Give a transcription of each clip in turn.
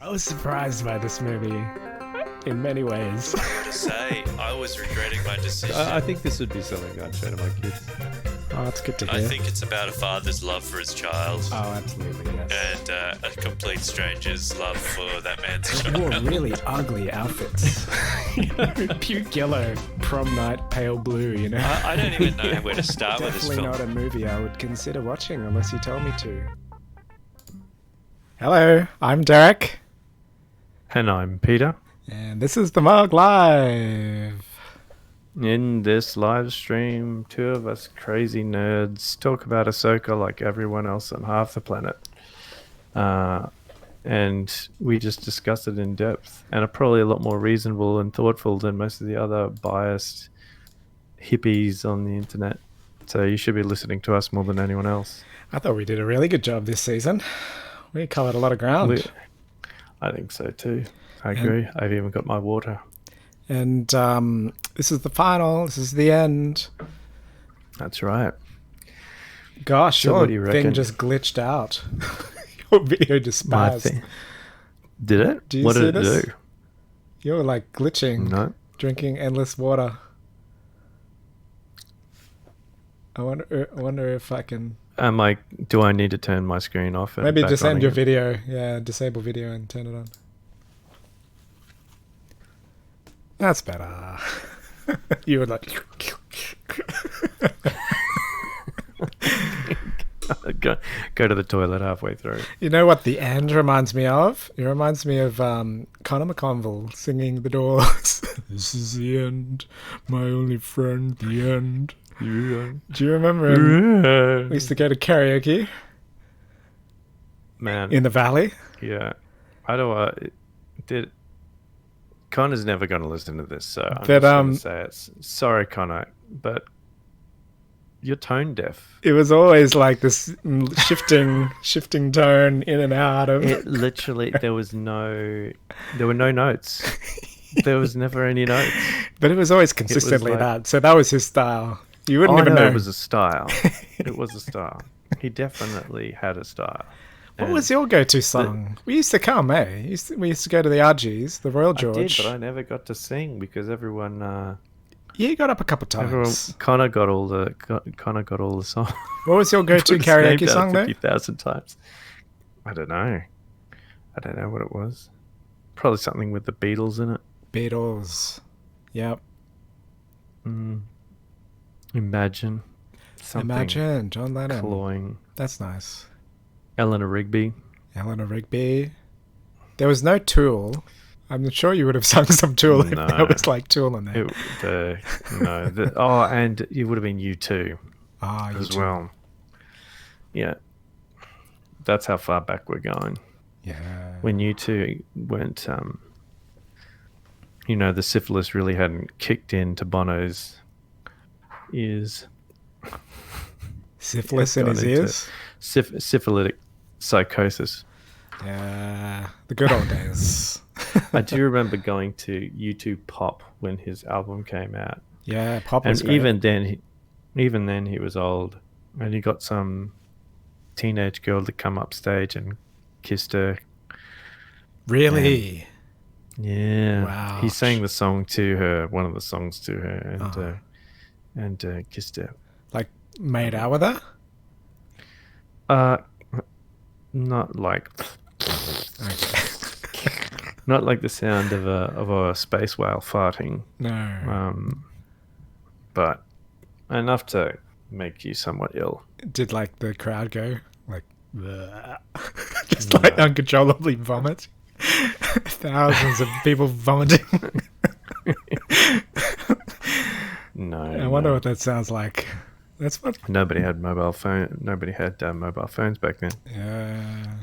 I was surprised by this movie in many ways. To say, I was regretting my decision. I think this would be something I'd show to my kids. Oh, that's good to hear. I think it's about a father's love for his child. Oh, absolutely, yes. And a complete stranger's love for that man's You child. wore really ugly outfits. Puke yellow, prom night, pale blue, you know? I don't even know where to start with this Definitely film. not a movie I would consider watching unless you tell me to. Hello, I'm Derek. And I'm Peter. And this is the Mug Live. In this live stream, two of us crazy nerds talk about Ahsoka like everyone else on half the planet. And we just discuss it in depth and are probably a lot more reasonable and thoughtful than most of the other biased hippies on the internet. So you should be listening to us more than anyone else. I thought we did a really good job this season. We covered a lot of ground. I think so too. I agree. I've even got my water. And this is the final. This is the end. That's right. Gosh, So what do your you thing reckon? just glitched out. Your video just My spazzed. thing. Did it? Do you What see did it this? do? You're like glitching, No. drinking endless water. I wonder if I can Do I need to turn my screen off? And maybe back just on end your again? video. Yeah, disable video and turn it on. That's better. You would like. go to the toilet halfway through. You know what the end reminds me of? It reminds me of Conor McConville singing The Doors. This is the end, my only friend, the end. Do you remember him? We used to go to karaoke Man, in the valley. yeah. Connor's never going to listen to this, so I'm But, just going to say it. Sorry, Connor, but you're tone deaf. It was always like this shifting tone in and out of. It literally, there were no notes. There was never any notes. But it was always consistently like- that. So that was his style. You wouldn't I even know know. it was a style. It was a style. He definitely had a style. What was your go-to song? We used to come, eh? We used to go to the RGs, the Royal George. I did, but I never got to sing because everyone. Yeah, you got up a couple times. Connor got all the songs. What was your go-to karaoke song there? 50,000 times. I don't know. I don't know what it was. Probably something with the Beatles in it. Beatles. Yep. Imagine. Something Imagine John Lennon. cloying. That's nice. Eleanor Rigby. Eleanor Rigby. There was no Tool. I'm sure you would have sung some Tool if No. there was like Tool in there. And it would have been U2 as U2. well. Yeah. That's how far back we're going. Yeah. When U2 went, the syphilis really hadn't kicked into Bono's ears. Syphilis Gone in his into ears. Syphilitic psychosis. Yeah. The good old days. I do remember going to U2 Pop when his album came out. Yeah, Pop was And great. even then he was old. And he got some teenage girl to come up stage and kissed her. Really? Yeah. Wow. He sang the song to her, one of the songs to her, and kissed her. Like made out with her? Not like Okay. not like the sound of a space whale farting, No. but enough to make you somewhat ill. Did like the crowd go like "Bleh." Just like uncontrollably vomit? Thousands of people vomiting. No, I wonder what that sounds like. That's what. Nobody had mobile phones back then. Yeah.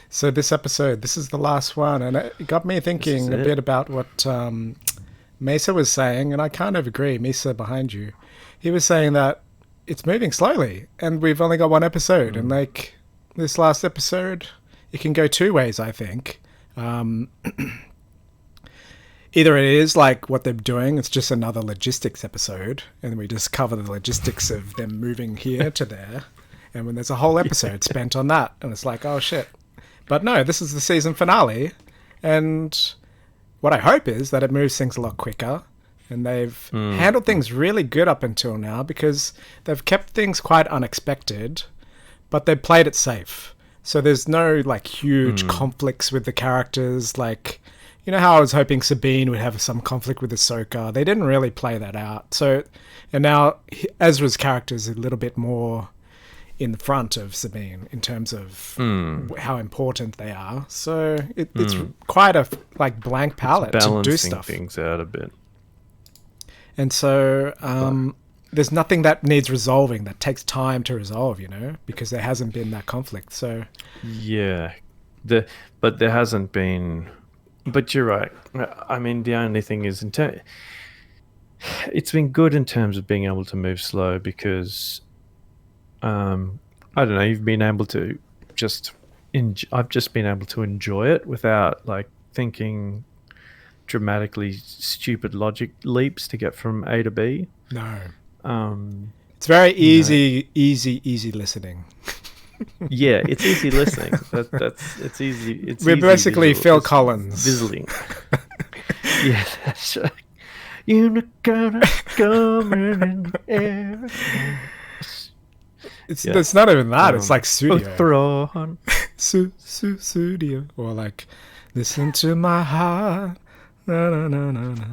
So this episode, this is the last one, and it got me thinking a it. bit about what Mesa was saying, and I kind of agree. Mesa behind you, he was saying that it's moving slowly, and we've only got one episode, and like this last episode, it can go two ways. I think. Either it is like what they're doing, it's just another logistics episode, and we just cover the logistics of them moving here to there, and when there's a whole episode spent on that, and it's like, oh shit. But no, this is the season finale, and what I hope is that it moves things a lot quicker, and they've handled things really good up until now because they've kept things quite unexpected, but they've played it safe. So there's no like huge conflicts with the characters. Like, you know how I was hoping Sabine would have some conflict with Ahsoka. They didn't really play that out. So, and now Ezra's character is a little bit more in the front of Sabine in terms of how important they are. So it's quite a like blank palette to do stuff. Things out a bit. And so there's nothing that needs resolving that takes time to resolve, you know, because there hasn't been that conflict. So yeah, but there hasn't been. But you're right. I mean, the only thing is, it's been good in terms of being able to move slow because, I don't know, you've been able to I've just been able to enjoy it without like thinking dramatically stupid logic leaps to get from A to B. No. It's very easy listening. Yeah, it's easy listening. It's easy. We're basically Phil Collins. Vizzling. Yeah, that's right. Unicorn coming in the air. It's not even that. It's like studio. Thrawn. Studio. Or like, listen to my heart. Na, na, na, na, na.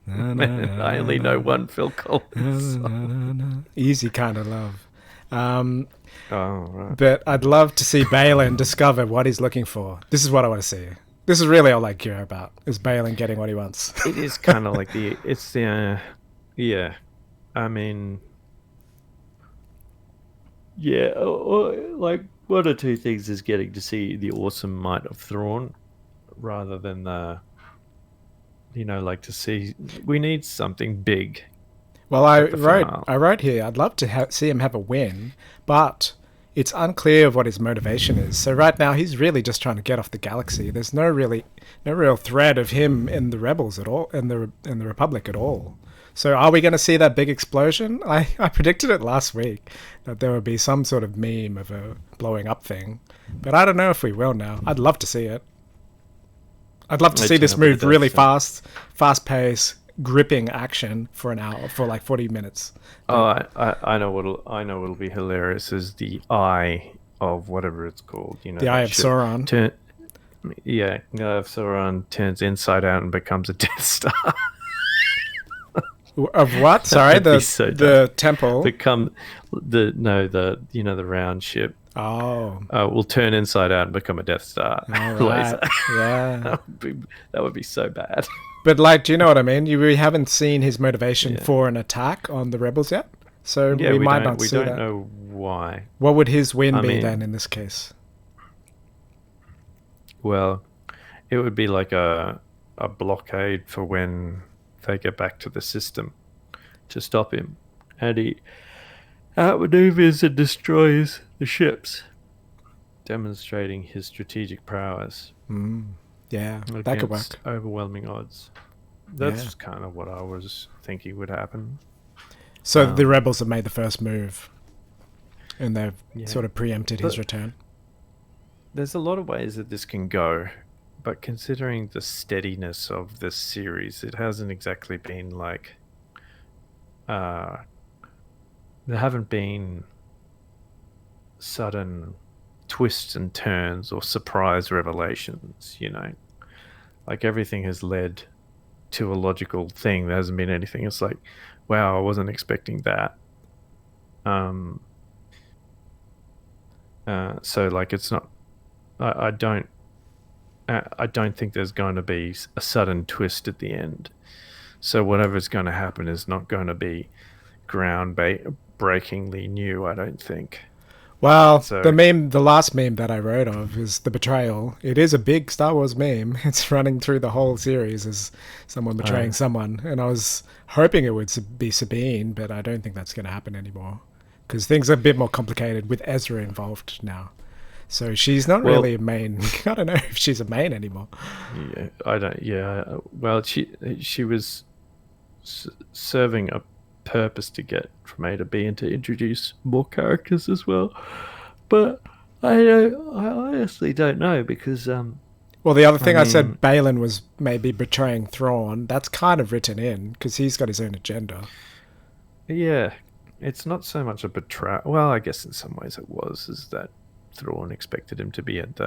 Na, na, na, I only know one Phil Collins song. Easy kind of love. Right. But I'd love to see Balin discover what he's looking for. This is what I want to see. This is really all I care about, is Balin getting what he wants. It is kind of like yeah. I mean, yeah, like one or two things is getting to see the awesome might of Thrawn rather than like to see, we need something big. Well, I wrote here, I'd love to see him have a win, but it's unclear what his motivation is. So right now, he's really just trying to get off the galaxy. There's no real thread of him in the Rebels at all, in the Republic at all. So are we going to see that big explosion? I predicted it last week, that there would be some sort of meme of a blowing up thing. But I don't know if we will now. I'd love to see it. I'd love to see this move really fast pace, gripping action for an hour, for like 40 minutes. I know what'll be hilarious is the eye of whatever it's called. You know, the eye of Sauron. The eye of Sauron turns inside out and becomes a Death Star. Of what? Sorry, the temple. The round ship. Oh. Will turn inside out and become a Death Star. All right. Yeah. that would be so bad. But like, do you know what I mean? We haven't seen his motivation for an attack on the rebels yet, so we might not see that. We don't know why. What would his win be then in this case? Well, it would be like a blockade for when they get back to the system to stop him, and he outmaneuvers and destroys the ships, demonstrating his strategic prowess. Yeah, that could work. Overwhelming odds. That's kind of what I was thinking would happen. So the rebels have made the first move, and they've sort of preempted his return. There's a lot of ways that this can go, but considering the steadiness of this series, it hasn't exactly been like... there haven't been sudden twists and turns or surprise revelations, you know. Like everything has led to a logical thing. There hasn't been anything. It's like, wow, I wasn't expecting that. So like it's not... I don't think there's going to be a sudden twist at the end. So whatever's going to happen is not going to be ground-breakingly new, I don't think. Well, the last meme that I wrote of is the betrayal. It is a big Star Wars meme. It's running through the whole series as someone betraying someone. And I was hoping it would be Sabine, but I don't think that's going to happen anymore. Because things are a bit more complicated with Ezra involved now. So she's not really a main. I don't know if she's a main anymore. Yeah, I don't. Yeah, well, she was serving a purpose to get from A to B and to introduce more characters as well. But I honestly don't know because Well, the other I thing I said, mean, Balin was maybe betraying Thrawn. That's kind of written in because he's got his own agenda. yeah, it's not so much a betrayal. Well, I guess in some ways it was. Is that Thrawn expected him to be at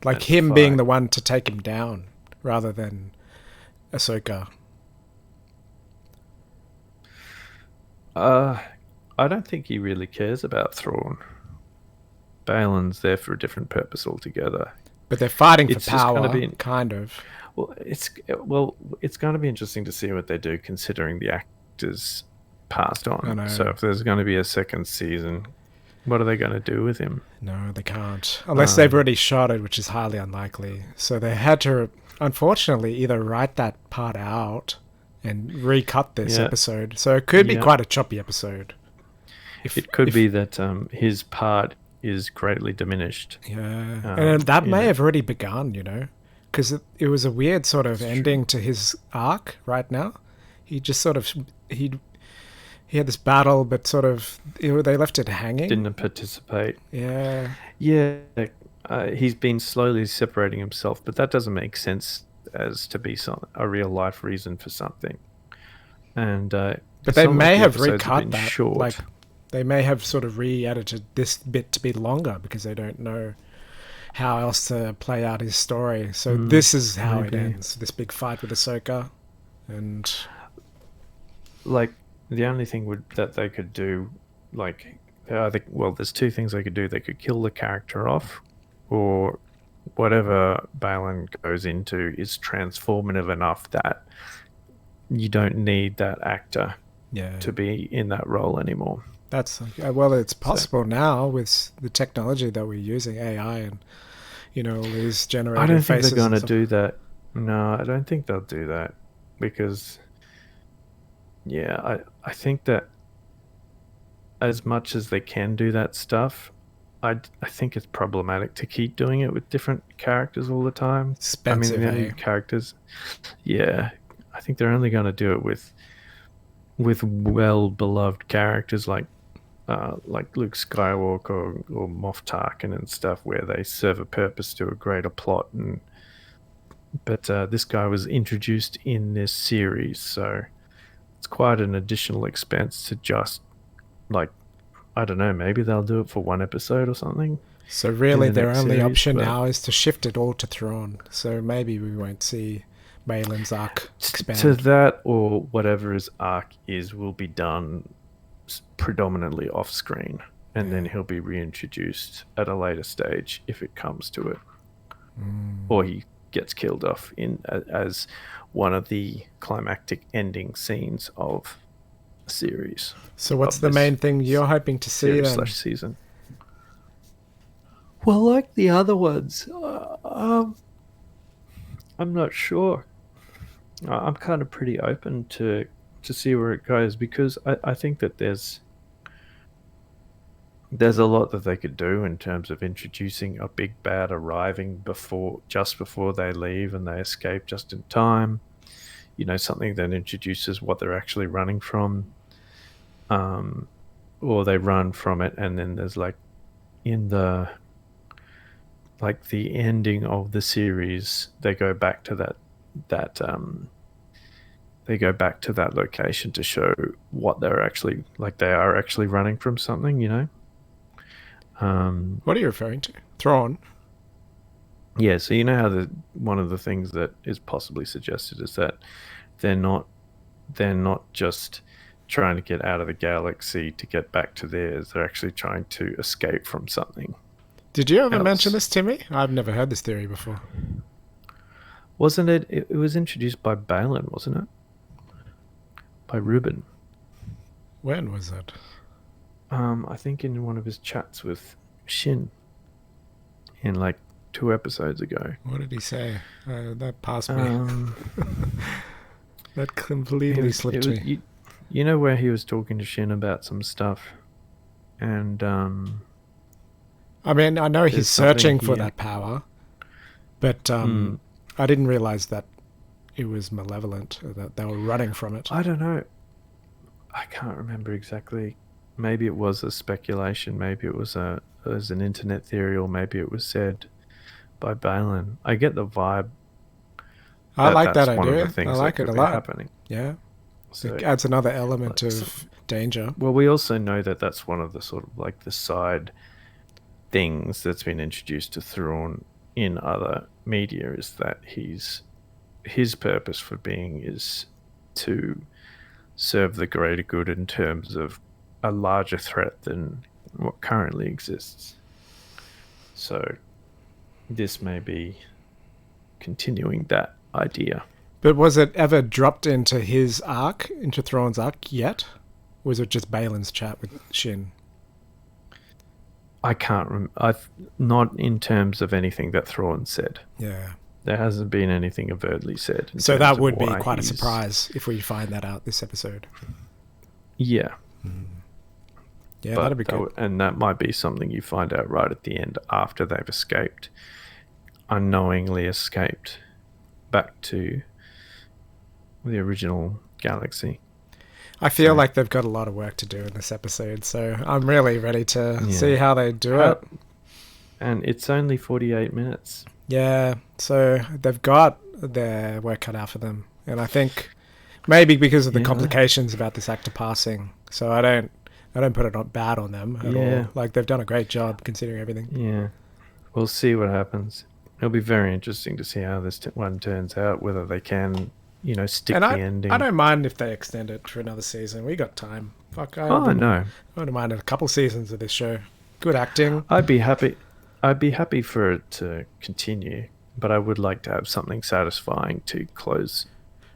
Like the him being fight? the one to take him down rather than Ahsoka. Uh, I don't think he really cares about Thrawn. Balin's there for a different purpose altogether. But they're fighting for It's just going to power, be kind of. it's going to be interesting to see what they do, considering the actors passed I on. So know. if there's going to be a second season, what are they going to do with him? No, they can't. Unless they've Um, already shot it, which is highly unlikely. So they had to, unfortunately, either write that part out and recut this yeah, episode. So it could be yeah. quite a choppy episode. It could If be that his part is greatly diminished. Yeah, and that You may know, have already begun, because it was a weird sort of it's true. ending to his arc right now. He just sort of he had this battle, but sort of they left it hanging. Didn't participate. Yeah, Yeah, he's been slowly separating himself, but that doesn't make sense as to be a real life reason for something. And but it's they not like may the have episodes have recut been that. Like short. they may have sort of re-edited this bit to be longer because they don't know how else to play out his story. So this is how it Maybe. ends. This big fight with Ahsoka, and Like the only thing that they could do, like I think, well, there's two things they could do. They could kill the character off, or whatever Balin goes into is transformative enough that you don't need that actor yeah, to be in that role anymore. that's well, it's So possible now with the technology that we're using, AI, and all these I generated don't think they're faces going and to stuff. do that. No, I don't think they'll do that because, yeah, I think that as much as they can do that stuff, I think it's problematic to keep doing it with different characters all the time. I mean, Expensive, the eh? only characters, yeah, I think they're only going to do it with well beloved characters like Luke Skywalker or Moff Tarkin and stuff, where they serve a purpose to a greater plot. But this guy was introduced in this series, so it's quite an additional expense to just like, I don't know, maybe they'll do it for one episode or something So in really, the their next only series. option But now is to shift it all to Thrawn. So maybe we won't see Balin's arc to expand. that, or whatever his arc is, will be done predominantly off screen, and then Yeah. he'll be reintroduced at a later stage if it comes to it, Mm. or he gets killed off as one of the climactic ending scenes of a series, So what's of the this main thing you're hoping to see series then? slash season. Well, like the other ones, I'm not sure. I'm kind of pretty open to see where it goes, because I think that there's a lot that they could do in terms of introducing a big bad arriving just before they leave, and they escape just in time. Something that introduces what they're actually running from, or they run from it, and then there's in the ending of the series, they go back to that they go back to that location to show what they're actually they are actually running from something. What are you referring to? Thrawn? Yeah, so you know how one of the things that is possibly suggested is that they're not just trying to get out of the galaxy to get back to theirs. They're actually trying to escape from something Did you ever mention else. this to me? I've never heard this theory before. Wasn't it? It was introduced by Balin, wasn't it? By Ruben. When was it? I think in one of his chats with Shin in 2 episodes ago. What did he say? That passed me. Um, That completely slipped me. you know where he was talking to Shin about some stuff, and I mean, I know he's there's something searching for here. that power, but I didn't realize that it was malevolent, or that they were running from it. I don't know. I can't remember exactly. Maybe it was a speculation. Maybe it was as an internet theory, or maybe it was said by Balin. I get the vibe I like that that's one of idea. the things I that like it could a be lot. happening. Yeah. So, It adds another element like, of danger. well, we also know that that's one of the sort of like the side things that's been introduced to Thrawn in other media, is that his purpose for being is to serve the greater good in terms of a larger threat than what currently exists. So this may be continuing that idea. But was it ever dropped into his arc, into Thrawn's arc yet? Or was it just Balin's chat with Shin? I can't remember. Not in terms of anything that Thrawn said. Yeah. There hasn't been anything overtly said. So that would be quite a surprise if we find that out this episode. Yeah. Yeah, that'd be good. And that might be something you find out right at the end, after they've escaped, unknowingly escaped back to the original galaxy. I feel like they've got a lot of work to do in this episode, so I'm really ready to see how they do it. And it's only 48 minutes. Yeah, so they've got their work cut out for them. And I think maybe because of the complications about this actor passing, so I don't put it on bad on them at all. Like, they've done a great job considering everything. Yeah. We'll see what happens. It'll be very interesting to see how this one turns out, whether they can, stick the ending. I don't mind if they extend it for another season. We got time. Fuck, I no. I wouldn't mind a couple seasons of this show. Good acting. I'd be happy for it to continue, but I would like to have something satisfying to close.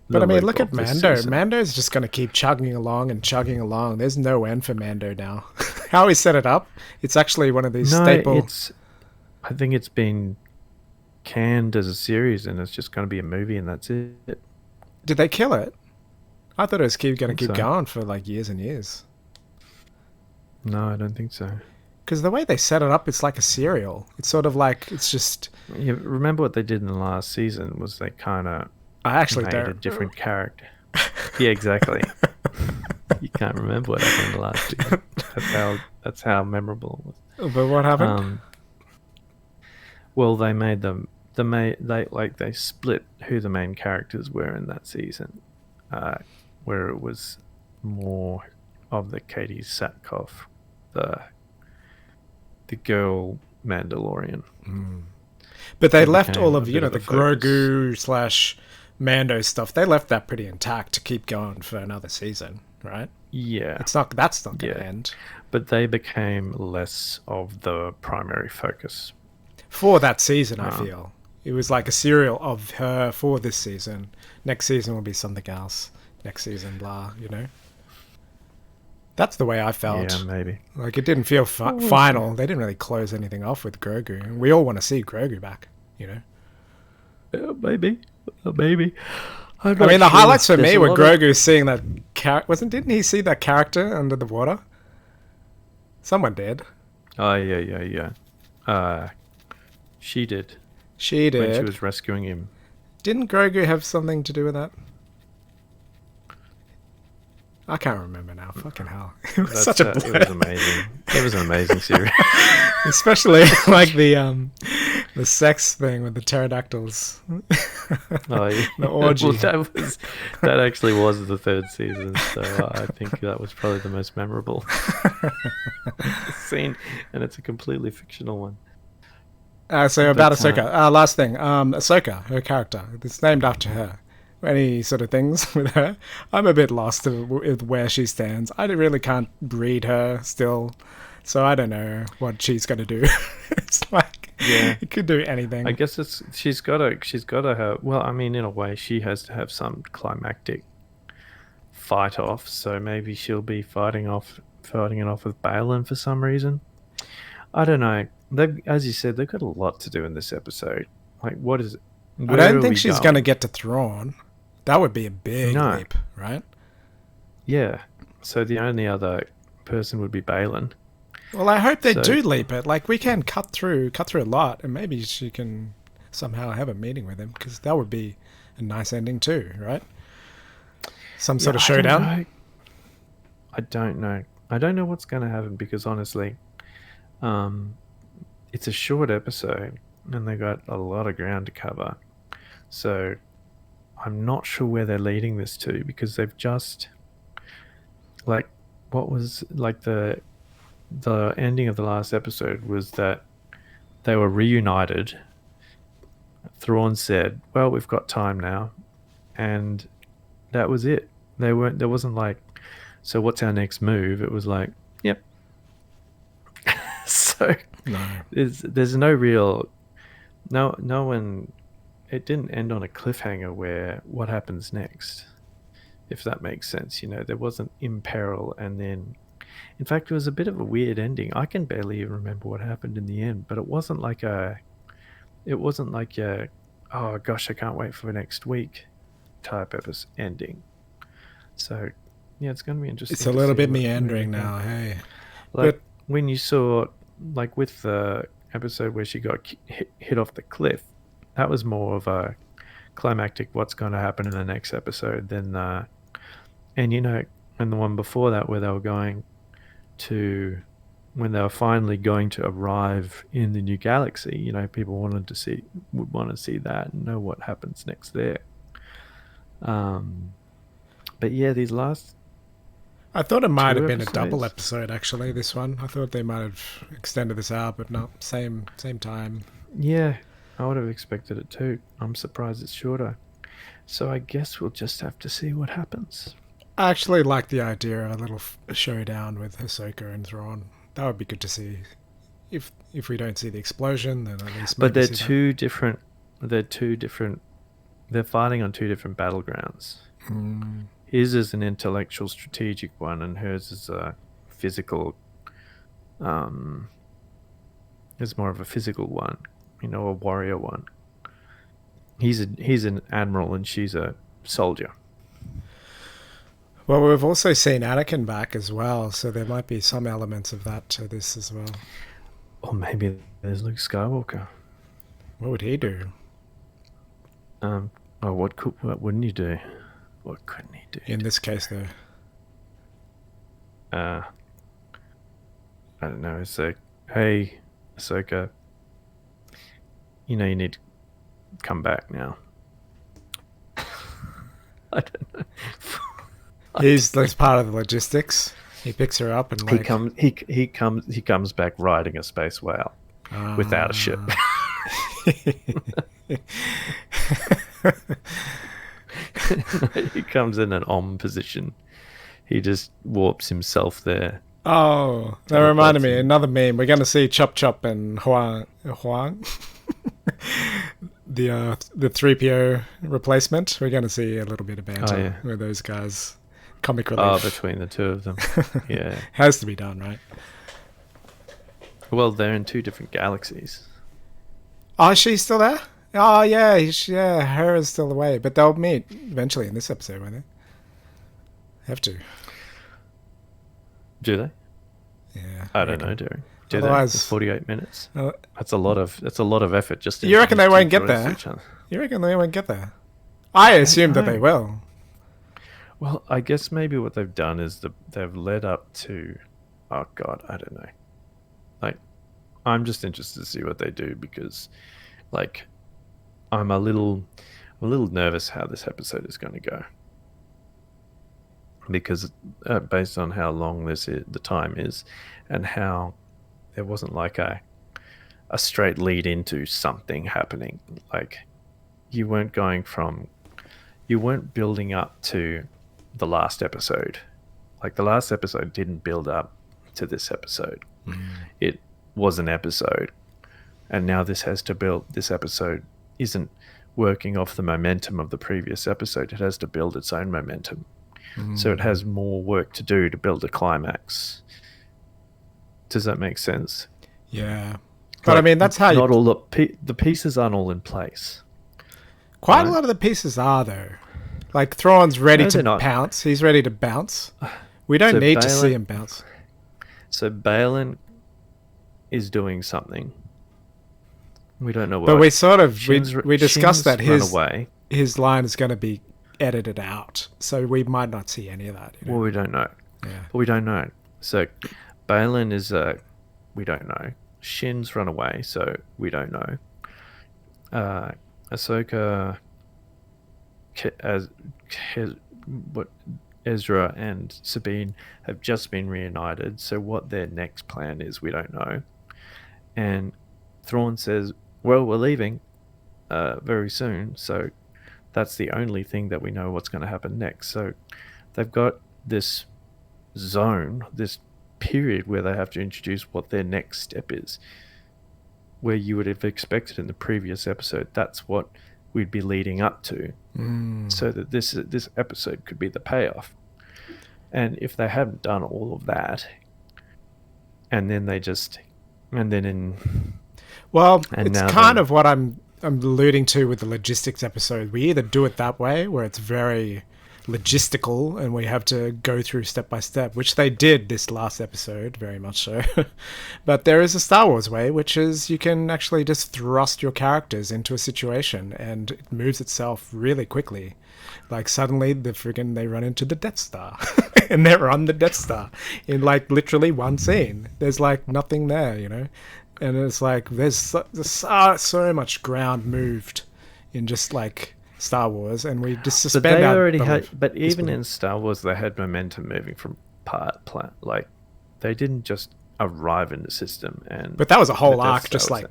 But I mean, look at Mando. Mando's just going to keep chugging along and chugging along. There's no end for Mando now. How he set it up, it's actually one of these staple... I think it's been canned as a series, and it's just going to be a movie, and that's it. Did they kill it? I thought it was going to keep going for like years and years. No, I don't think so. Because the way they set it up, it's like a serial. It's sort of like, it's just... Yeah, remember what they did in the last season was they kind of... I actually made a different character. Yeah, exactly. You can't remember what happened in the last season. That's how memorable it was. But what happened? Well, they made them... They split who the main characters were in that season, where it was more of the Katie Sackhoff, the girl Mandalorian. But they left all of the Grogu / Mando stuff. They left that pretty intact to keep going for another season, right? Yeah, that's not going to end. But they became less of the primary focus for that season. I feel it was like a serial of her for this season. Next season will be something else. Next season, blah. That's the way I felt. Yeah, maybe. Like, it didn't feel final. They didn't really close anything off with Grogu. And we all want to see Grogu back, Maybe. Maybe. I mean, the highlights for me were Grogu seeing that character. Didn't he see that character under the water? Someone did. Oh, yeah. She did. She did. When she was rescuing him. Didn't Grogu have something to do with that? I can't remember now. Fucking hell. It was such a blur. It was amazing. It was an amazing series. Especially like the sex thing with the pterodactyls. Oh, yeah. The orgy. Well, that actually was the third season, so I think that was probably the most memorable scene, and it's a completely fictional one. So about Ahsoka. Last thing. Ahsoka, her character. It's named after her. Any sort of things with her. I'm a bit lost with where she stands. I really can't read her still, so I don't know what she's going to do. It's like, it could do anything. I guess she's got to have. Well, I mean, in a way, she has to have some climactic fight off. So maybe she'll be fighting it off with Balin for some reason. I don't know. As you said, they've got a lot to do in this episode. Like, what is it? I don't think she's going to get to Thrawn. That would be a big leap, right? Yeah. So the only other person would be Balin. Well, I hope they do leap it. Like, we can cut through a lot, and maybe she can somehow have a meeting with him, because that would be a nice ending too, right? Some sort of showdown. I don't know. I don't know what's going to happen, because honestly, It's a short episode, and they got a lot of ground to cover. So I'm not sure where they're leading this to, because they've just, like, what was like the ending of the last episode was that they were reunited. Thrawn said, "Well, we've got time now," and that was it. There wasn't like, so what's our next move? It was like, yep. So No. there's no real, no one. It didn't end on a cliffhanger where what happens next, if that makes sense. There wasn't in peril, and then, in fact, it was a bit of a weird ending. I can barely even remember what happened in the end, but it wasn't like a, oh gosh, I can't wait for next week type of ending. So yeah, it's going to be interesting. It's a little bit meandering now, hey. Like when you saw, like with the episode where she got hit off the cliff, that was more of a climactic what's going to happen in the next episode than and the one before that where they were going to, when they were finally going to arrive in the new galaxy, people would want to see that and know what happens next there. But yeah, these last, I thought it might have been episodes. a double episode, actually, this one. I thought they might have extended this out, but no, same time. Yeah, I would have expected it too. I'm surprised it's shorter. So I guess we'll just have to see what happens. I actually like the idea of a little showdown with Ahsoka and Thrawn. That would be good to see. If we don't see the explosion, then at least. But they're two different. They're fighting on two different battlegrounds. His is an intellectual, strategic one, and hers is a physical. Is more of a physical one, a warrior one. He's an admiral, and she's a soldier. Well, we've also seen Anakin back as well, so there might be some elements of that to this as well. Or maybe there's Luke Skywalker. What would he do? What wouldn't he do? What couldn't he do? In this case, though. I don't know. It's like, hey, Ahsoka, you need to come back now. I don't know. He's part of the logistics. He picks her up and he comes back riding a space whale without a ship. He comes in an om position. He just warps himself there. Oh, that reminded me. Another meme. We're going to see Chop Chop and Huang. The 3PO replacement. We're going to see a little bit of banter with those guys. Comic relief. Between the two of them. Yeah. Has to be done, right? Well, they're in two different galaxies. Oh, is she still there? Oh, yeah. Her is still away. But they'll meet eventually in this episode, won't they? Have to. Do they? Yeah. I don't know, Derek. Do Otherwise, they? It's 48 minutes. That's a lot of effort. Just you reckon they won't get there? You reckon they won't get there? I assume that they will. Well, I guess maybe what they've done is they've led up to, oh God, I don't know. Like, I'm just interested to see what they do because, like, I'm a little nervous how this episode is going to go. Because based on how long the time is, and how there wasn't like a straight lead into something happening. Like, you weren't building up to the last episode. Like, the last episode didn't build up to this episode. It was an episode, and now this episode isn't working off the momentum of the previous episode. It has to build its own momentum. So it has more work to do to build a climax. Does that make sense? Yeah. But I mean, that's how not all the pieces aren't all in place. Quite a lot of the pieces are, though. Like, Thrawn's ready to pounce. He's ready to bounce. We don't need to see him bounce. So Balin is doing something. We don't know what. But we sort of we discussed that his line is going to be edited out, so we might not see any of that. Well, we don't know. Yeah. But we don't know. So Balin is We don't know. Shin's run away, so we don't know. Ahsoka, Ezra and Sabine have just been reunited, so what their next plan is, we don't know. And Thrawn says, well, we're leaving very soon, so that's the only thing that we know what's going to happen next. So they've got this zone, this period where they have to introduce what their next step is, where you would have expected in the previous episode that's what we'd be leading up to, so that this episode could be the payoff. And if they haven't done all of that, and then it's kind of what I'm alluding to with the logistics episode. We either do it that way, where it's very logistical and we have to go through step by step, which they did this last episode, very much so. But there is a Star Wars way, which is you can actually just thrust your characters into a situation and it moves itself really quickly. Like suddenly they run into the Death Star and they're on the Death Star in like literally one scene. There's like nothing there, you know? And it's like there's so much ground moved in just like Star Wars, and we just suspend. But they already had. But even in Star Wars, they had momentum moving from plant. Like they didn't just arrive in the system and. But that was a whole arc, just like.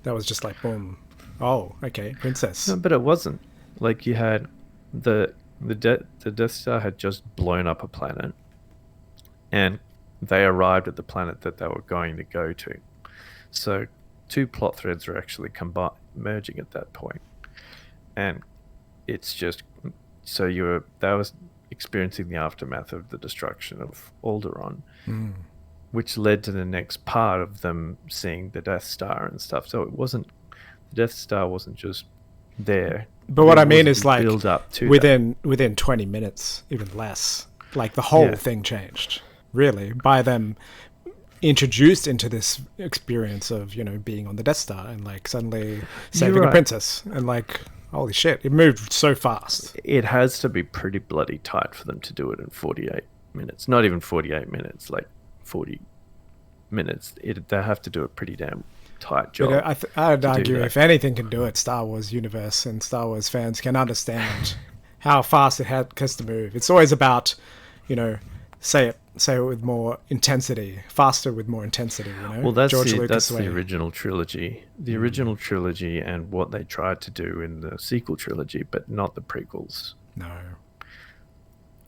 That was just like boom. Oh, okay, princess. No, but it wasn't. Like you had the Death Star had just blown up a planet, and they arrived at the planet that they were going to go to. So, two plot threads are actually merging at that point. And it's just so that was experiencing the aftermath of the destruction of Alderaan, which led to the next part of them seeing the Death Star and stuff. So the Death Star wasn't just there. But what I mean is like build up to within 20 minutes, even less. Like the whole thing changed, really, by them introduced into this experience of, you know, being on the Death Star and like suddenly saving a princess and like. Holy shit, it moved so fast. It has to be pretty bloody tight for them to do it in 48 minutes. Not even 48 minutes, like 40 minutes. They have to do a pretty damn tight job. I'd argue if anything can do it, Star Wars universe and Star Wars fans can understand how fast it has to move. It's always about, you know, say it with more intensity, faster with more intensity, you know? Well, that's the original trilogy. The original trilogy and what they tried to do in the sequel trilogy, but not the prequels. No.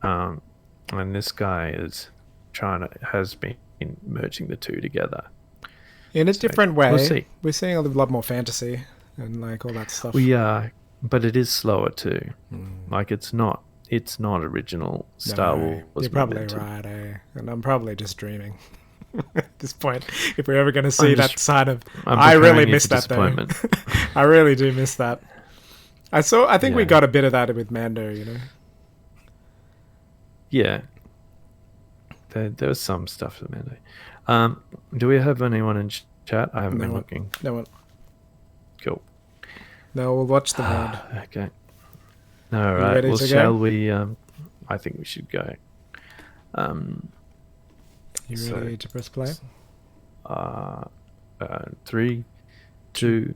And this guy has been merging the two together. In a different way. We'll see. We're seeing a lot more fantasy and like all that stuff. We are, but it is slower too. Like it's not original Star Wars. You're probably right, and I'm probably just dreaming at this point. If we're ever going to see that side of, I really miss that though. I really do miss that. I think we got a bit of that with Mando, you know. Yeah, there was some stuff with Mando. Do we have anyone in chat? I haven't been looking. No one. Cool. No, we'll watch the round. Okay. All right. Well, shall we? I think we should go. You ready to press play? 3, 2,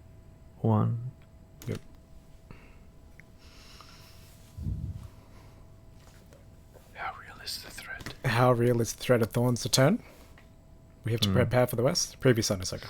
1. Yep. How real is the threat? How real is the threat of Thorns to turn? We have to prepare for the West. Previous on Ahsoka.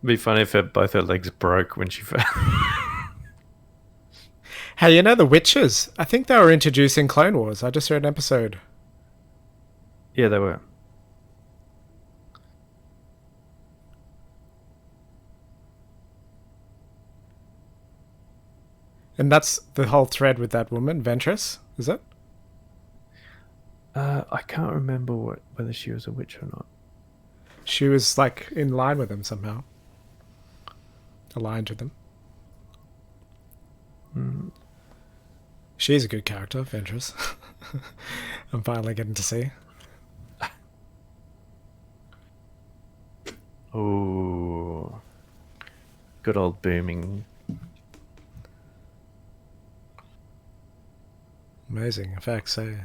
It'd be funny if both her legs broke when she fell. Hey, you know the Witches? I think they were introduced in Clone Wars. I just read an episode. Yeah, they were. And that's the whole thread with that woman, Ventress, is it? I can't remember whether she was a witch or not. She was like in line with them somehow. Aligned with them. She's a good character, Ventress. I'm finally getting to see. Oh, good old booming. Amazing effects, eh?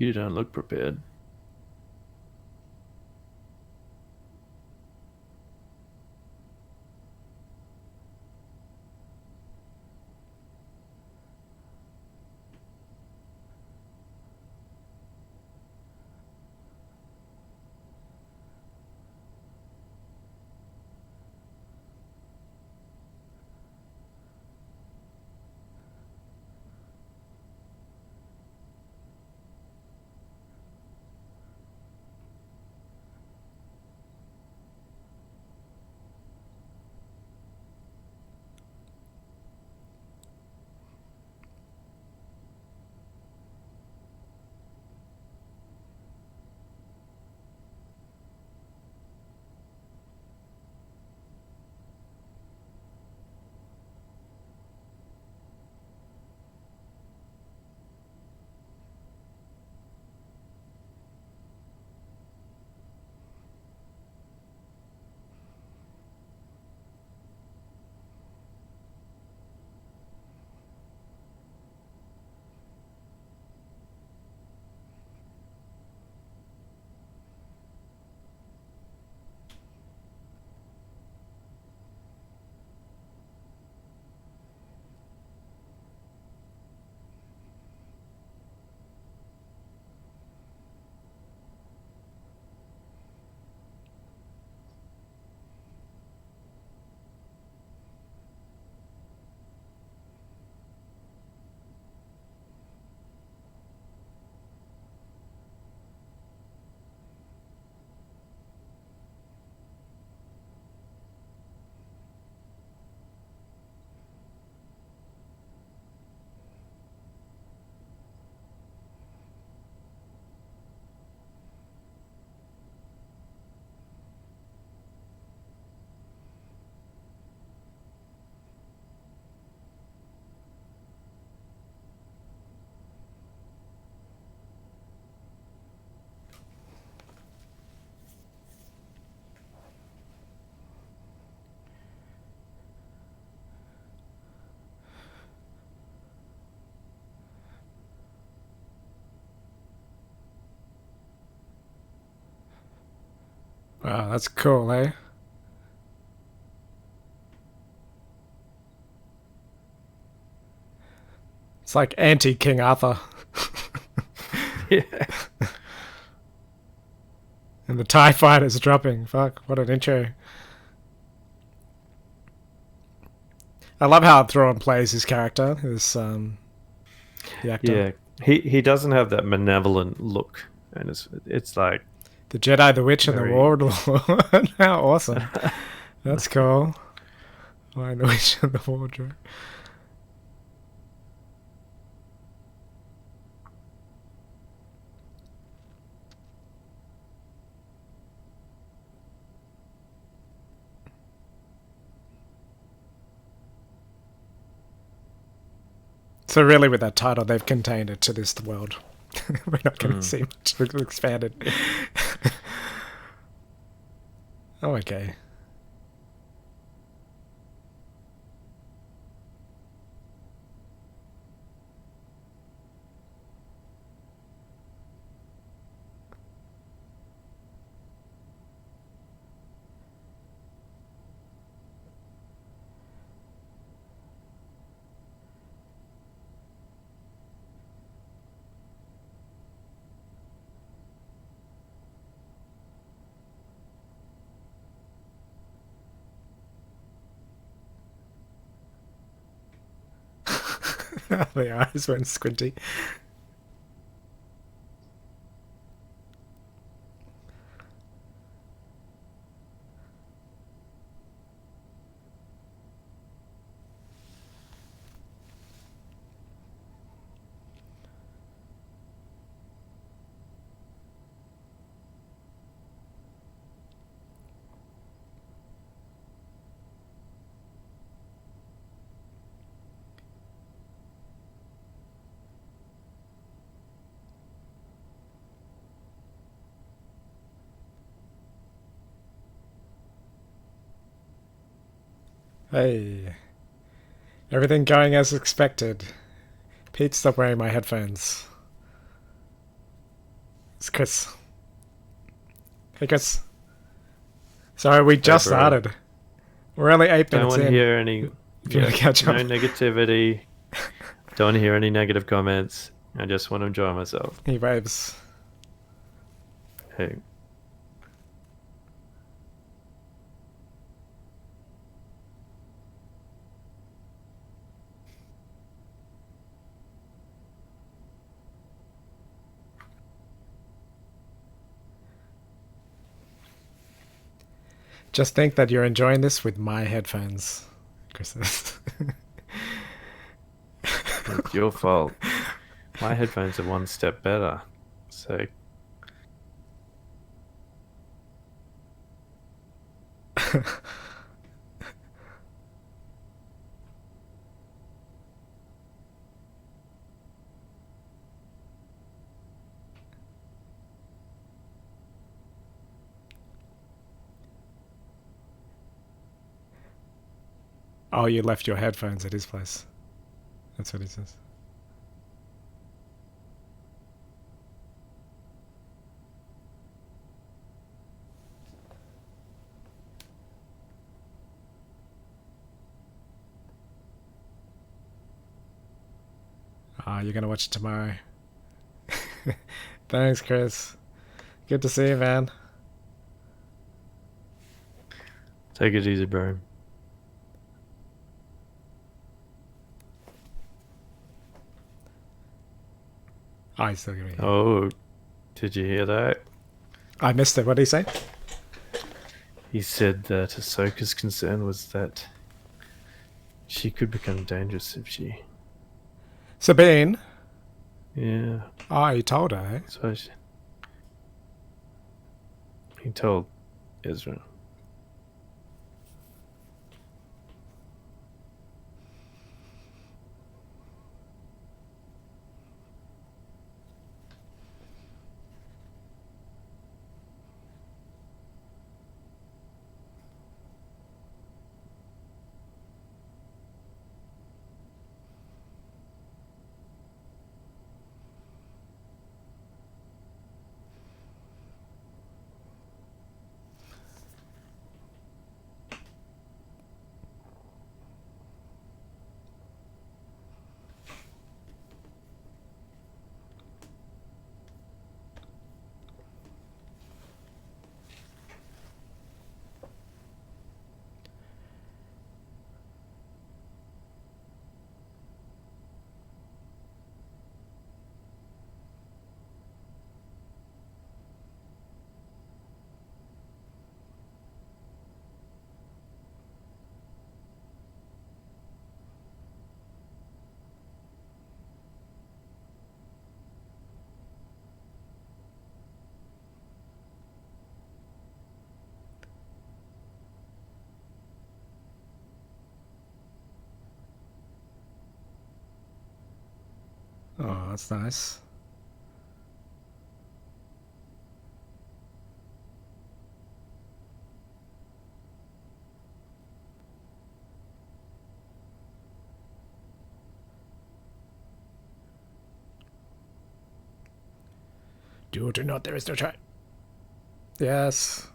You don't look prepared. Wow, that's cool, eh? It's like anti-King Arthur. Yeah. And the TIE fighter's dropping. Fuck, what an intro. I love how Thrawn plays his character, the actor. Yeah. He doesn't have that malevolent look. And it's like The Jedi, the Witch, and the very- Warlord. How awesome. That's cool. Lion, the Witch, and the Wardrobe. So really, with that title, they've contained it to this world. We're not going to see much expanded. Oh, okay. The eyes went squinty. Hey. Everything going as expected. Pete, stop wearing my headphones. It's Chris. Hey, Chris. Sorry, we just bro. started. We're only 8 Don't minutes want to in. hear any. If you want to catch no up. negativity. Don't want to hear any negative comments. I just want to enjoy myself. He waves. Hey. Just think that you're enjoying this with my headphones. Chris says. It's your fault. My headphones are one step better. So Oh, you left your headphones at his place. That's what he says. Ah, you're gonna watch it tomorrow. Thanks, Chris. Good to see you, man. take it easy, bro. Oh, he's still gonna be here. Oh, did you hear that? I missed it. What did he say? He said that Ahsoka's concern was that she could become dangerous if she. Sabine. Yeah. Oh, you told her, eh? So he told Ezra. Oh, that's nice. Do or do not, there is no try. Yes.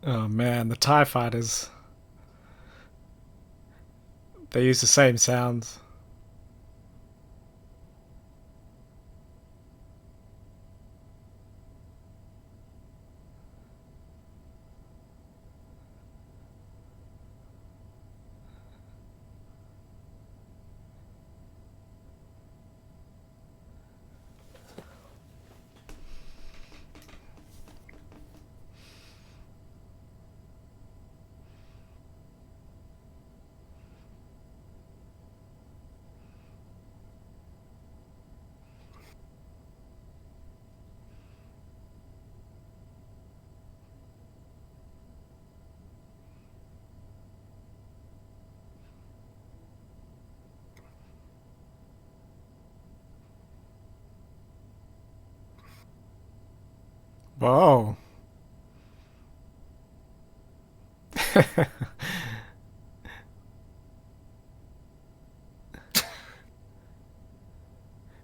Oh man, the TIE fighters. They use the same sounds. Whoa.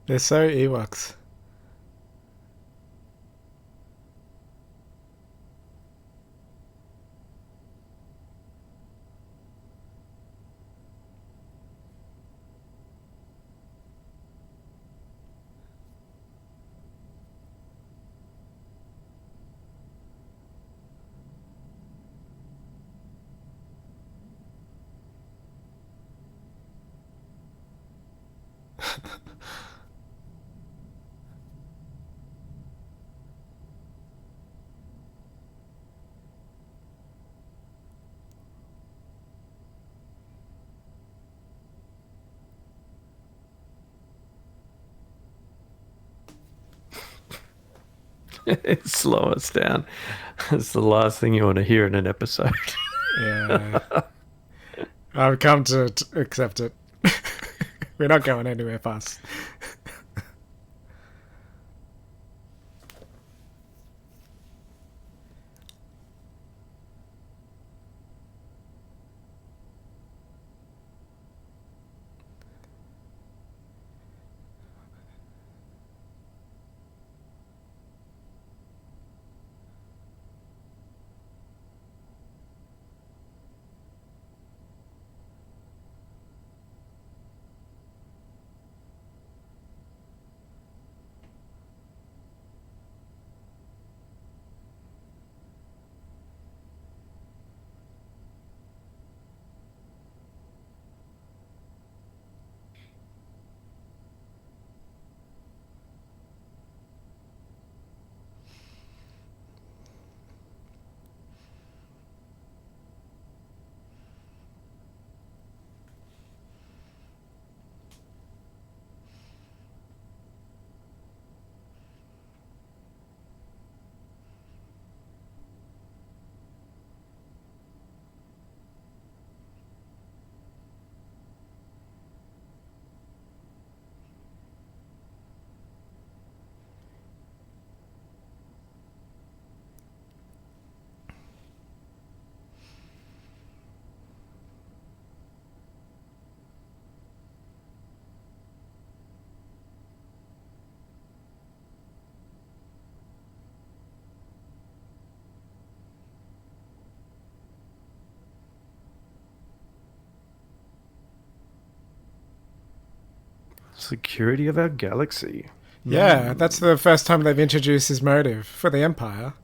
They're so Ewoks. Slow us down. It's the last thing you want to hear in an episode. Yeah. I've come to accept it. We're not going anywhere fast. Security of our galaxy. Yeah, that's the first time they've introduced his motive for the Empire.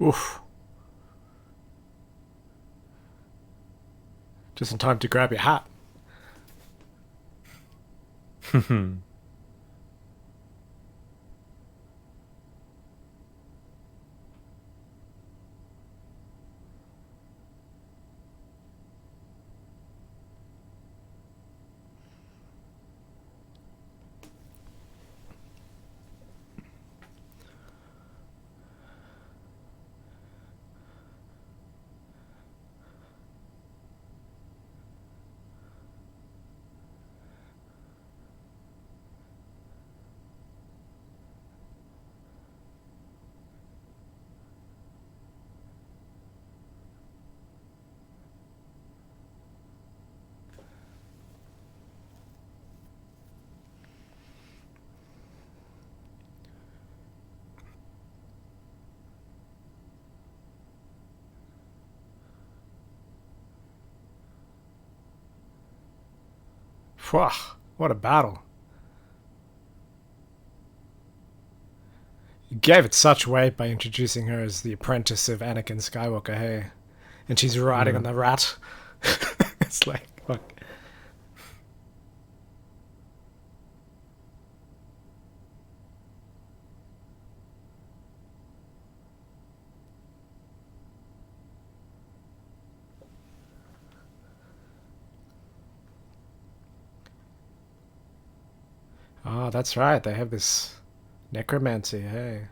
Oof. Just in time to grab your hat. Phew, what a battle. You gave it such weight by introducing her as the apprentice of Anakin Skywalker, hey? And she's riding on the rat. It's like, fuck. Oh, that's right. They have this necromancy, hey?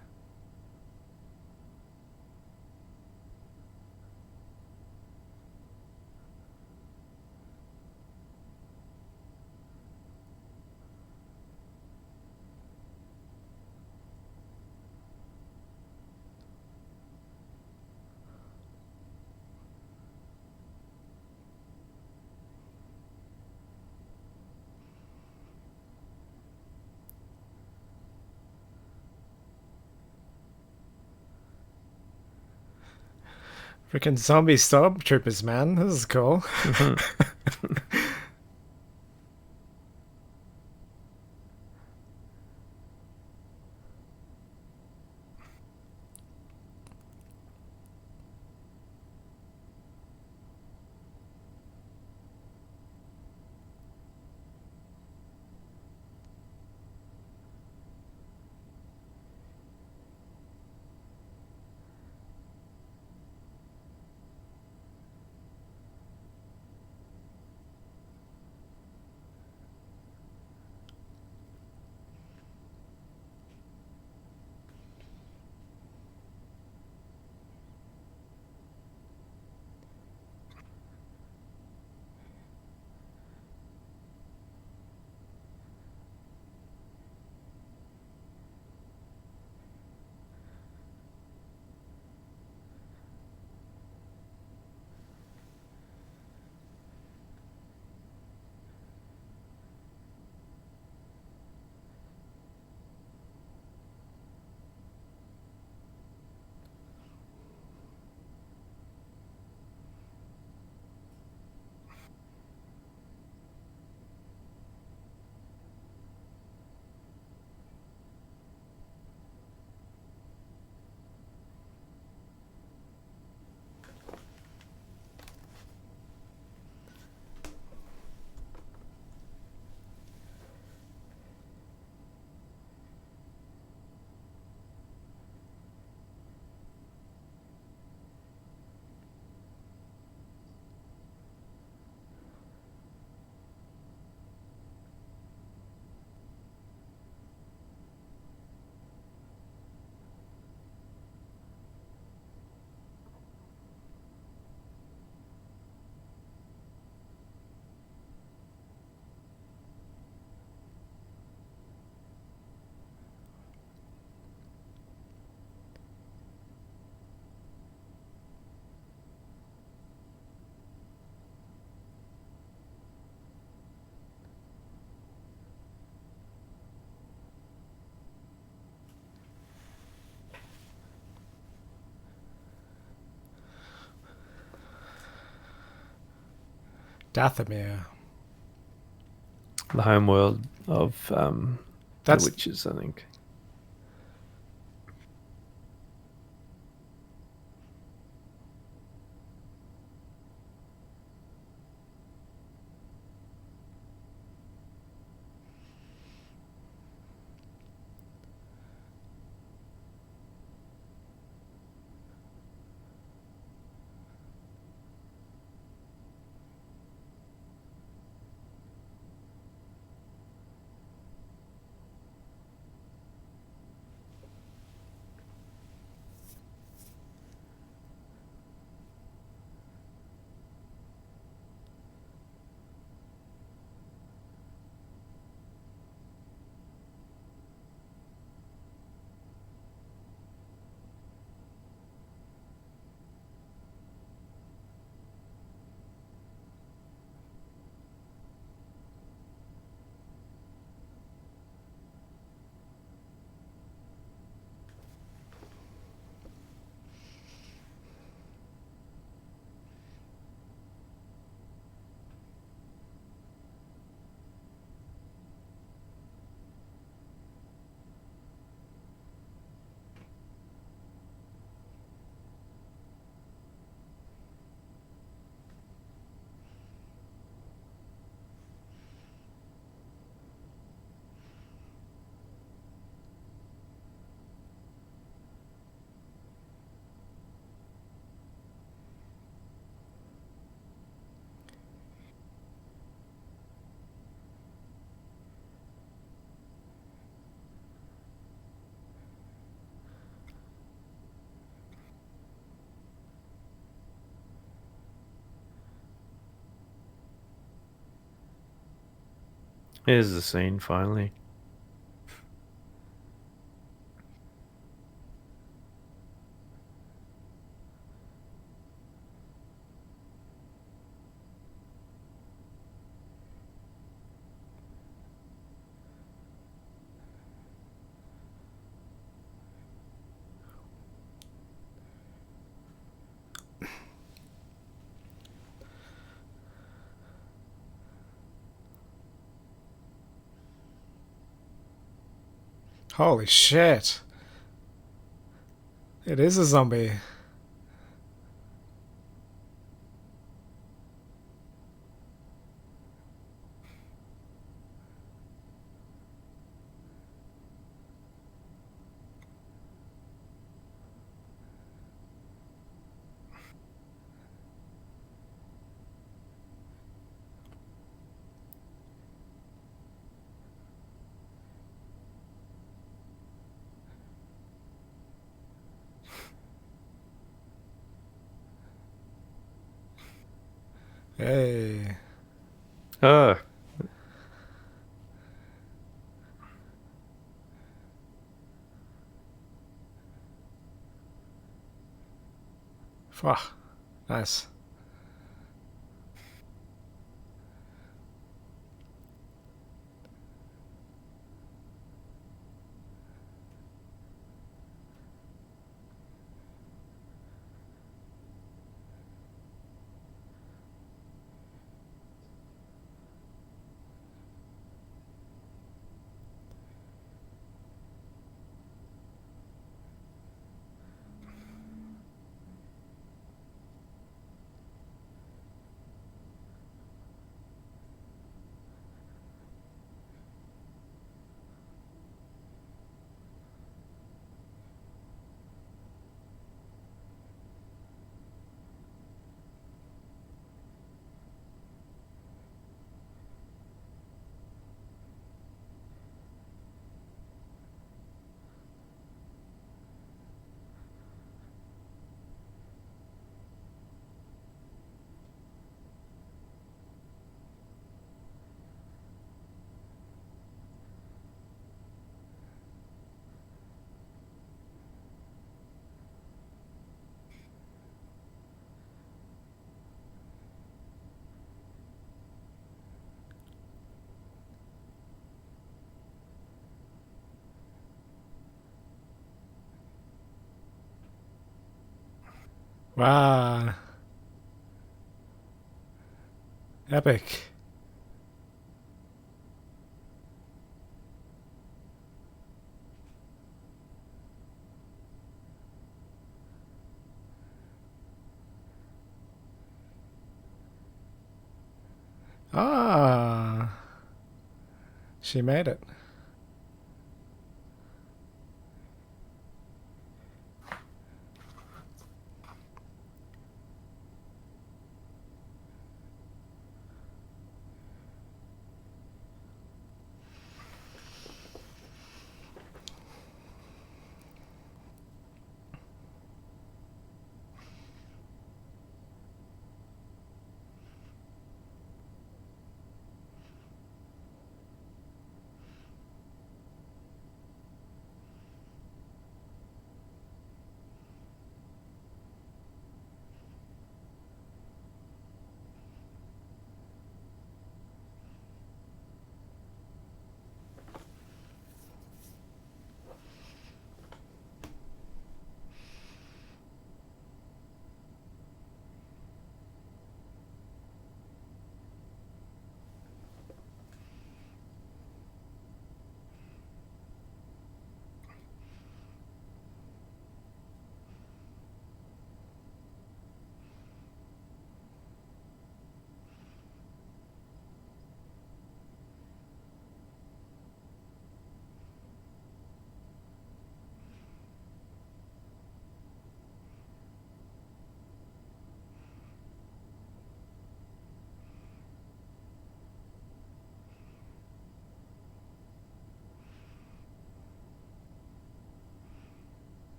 Freaking zombie stormtroopers, man. This is cool. Dathomir. The homeworld of the That's witches, I think. Here's the scene finally. holy shit. It is a zombie. Hey. Oh, Fuck. Nice. Wow. Epic. Ah, she made it.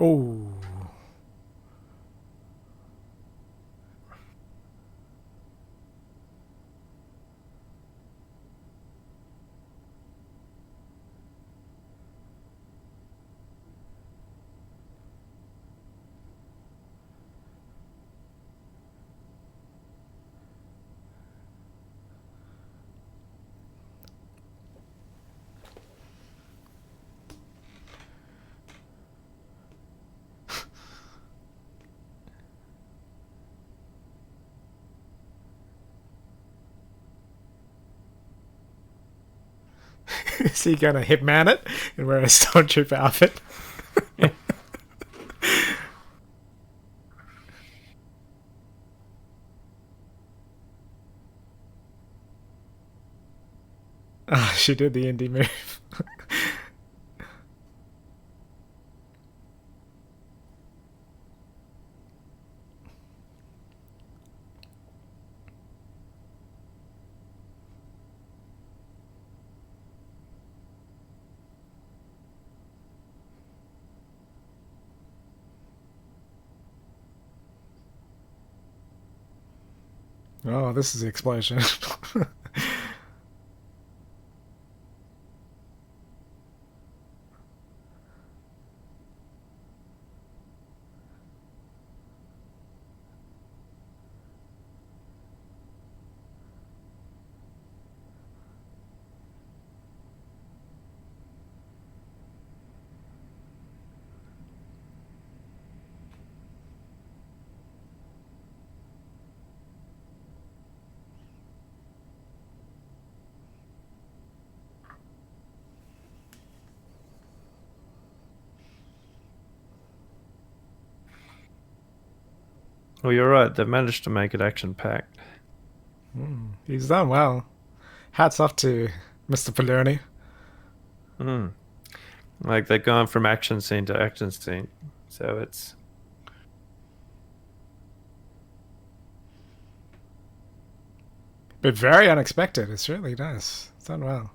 Oh. Is he gonna hitman it and wear a stormtrooper outfit? Ah, she did the indie move. Oh, this is the explosion. Well, you're right. They've managed to make it action-packed. He's done well. Hats off to Mr. Filoni. Like they're going from action scene to action scene. So it's... But very unexpected. It's really nice. It's done well.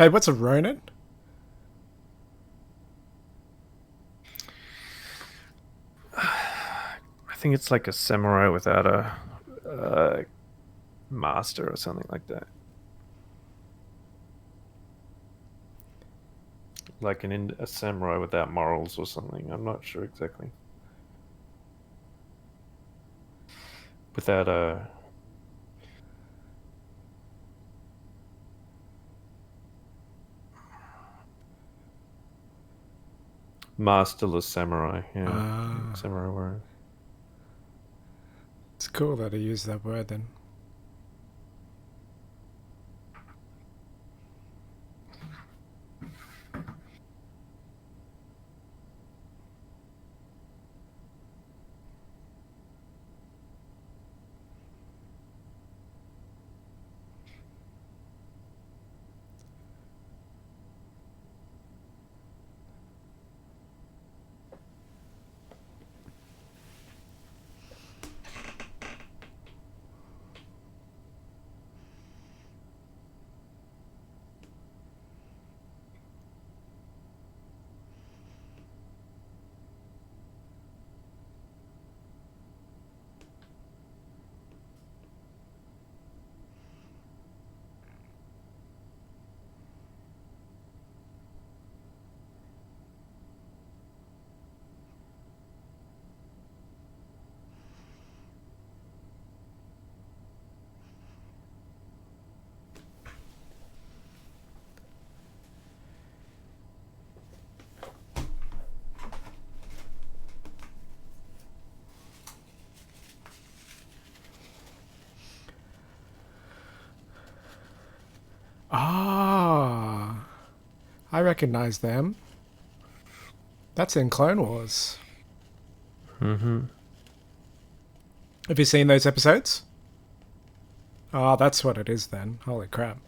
Hey, what's a Ronin? I think it's like a samurai without a master or something like that. Like a samurai without morals or something. I'm not sure exactly. Without a masterless samurai. Yeah, Ah, samurai warrior. it's cool that he used that word then. Ah, I recognize them. That's in Clone Wars. Mm-hmm. Have you seen those episodes? Ah, that's what it is then. Holy crap.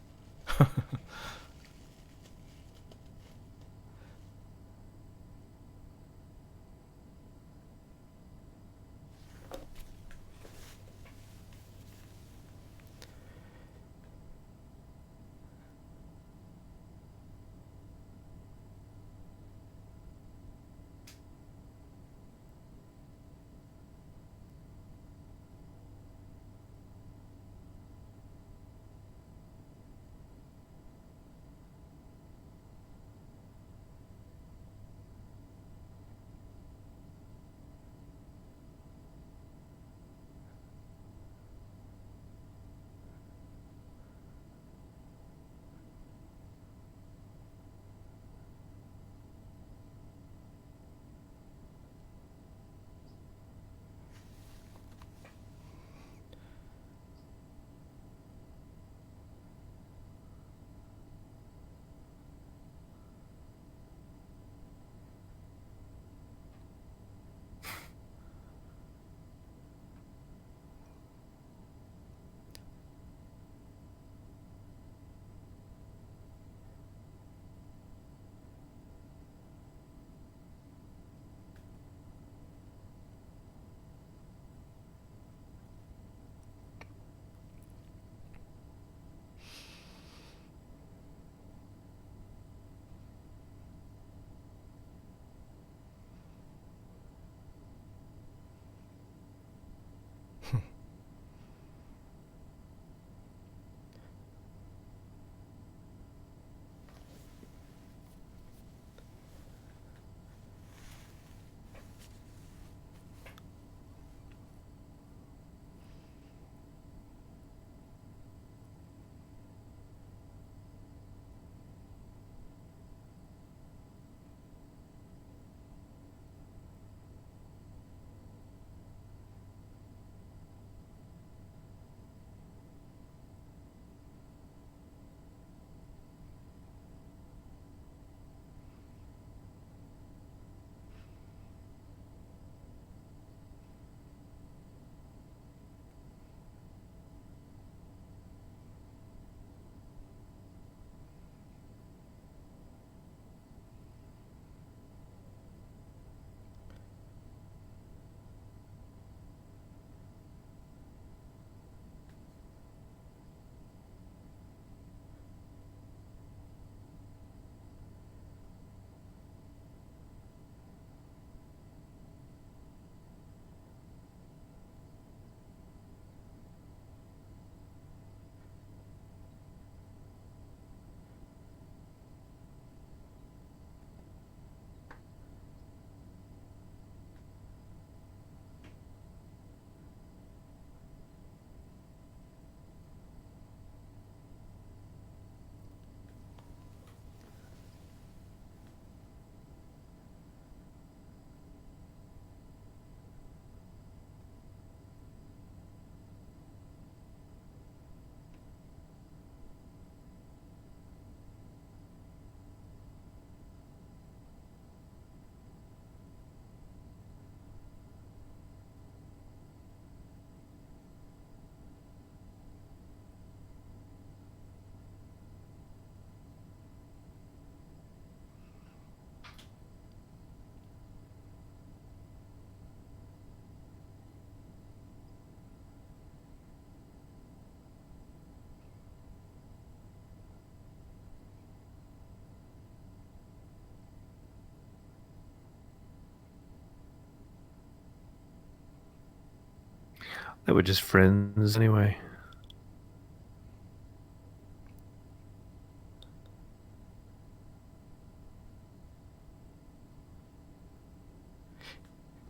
They were just friends anyway.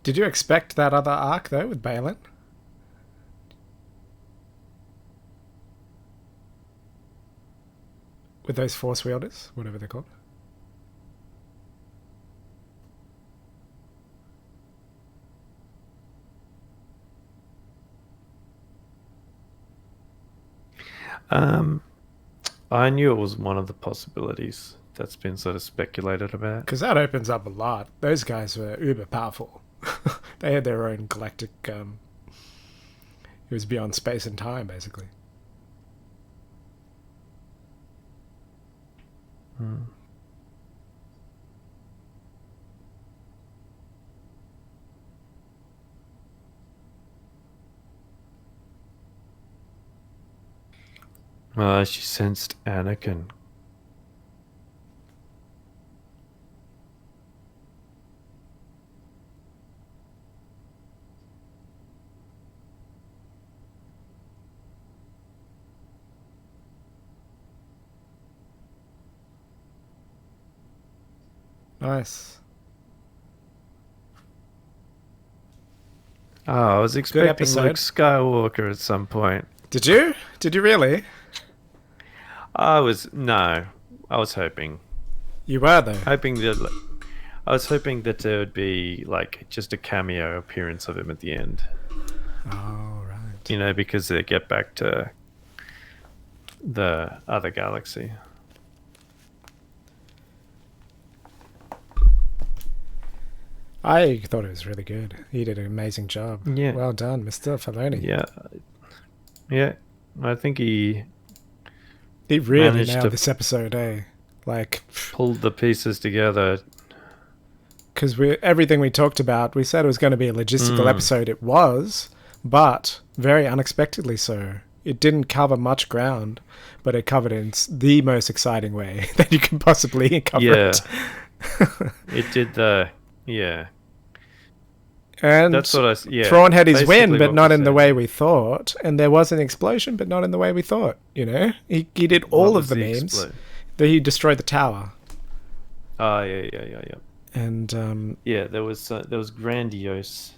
Did you expect that other arc though with Balin? With those force wielders, whatever they're called. I knew it was one of the possibilities that's been sort of speculated about. Because that opens up a lot. Those guys were uber powerful. They had their own galactic. It was beyond space and time, basically. She sensed Anakin. Nice. Oh, I was expecting episode. Luke Skywalker at some point. Did you? Did you really? I was hoping. You were though. I was hoping that there would be like just a cameo appearance of him at the end. Oh right. You know, because they get back to the other galaxy. I thought it was really good. He did an amazing job. Yeah. Well done, Mr. Filoni. Yeah. I think he He really managed nailed to- this episode, eh? Like, pulled the pieces together. because everything we talked about, we said it was going to be a logistical episode. It was, but very unexpectedly so. It didn't cover much ground, but it covered it in the most exciting way that you could possibly cover it. It did the And That's what Thrawn had his win, basically but what not we in the said. way we thought. And there was an explosion, but not in the way we thought. You know, he did all What of was the the memes. explo- He destroyed the tower, Oh yeah. and Yeah, there was grandiose.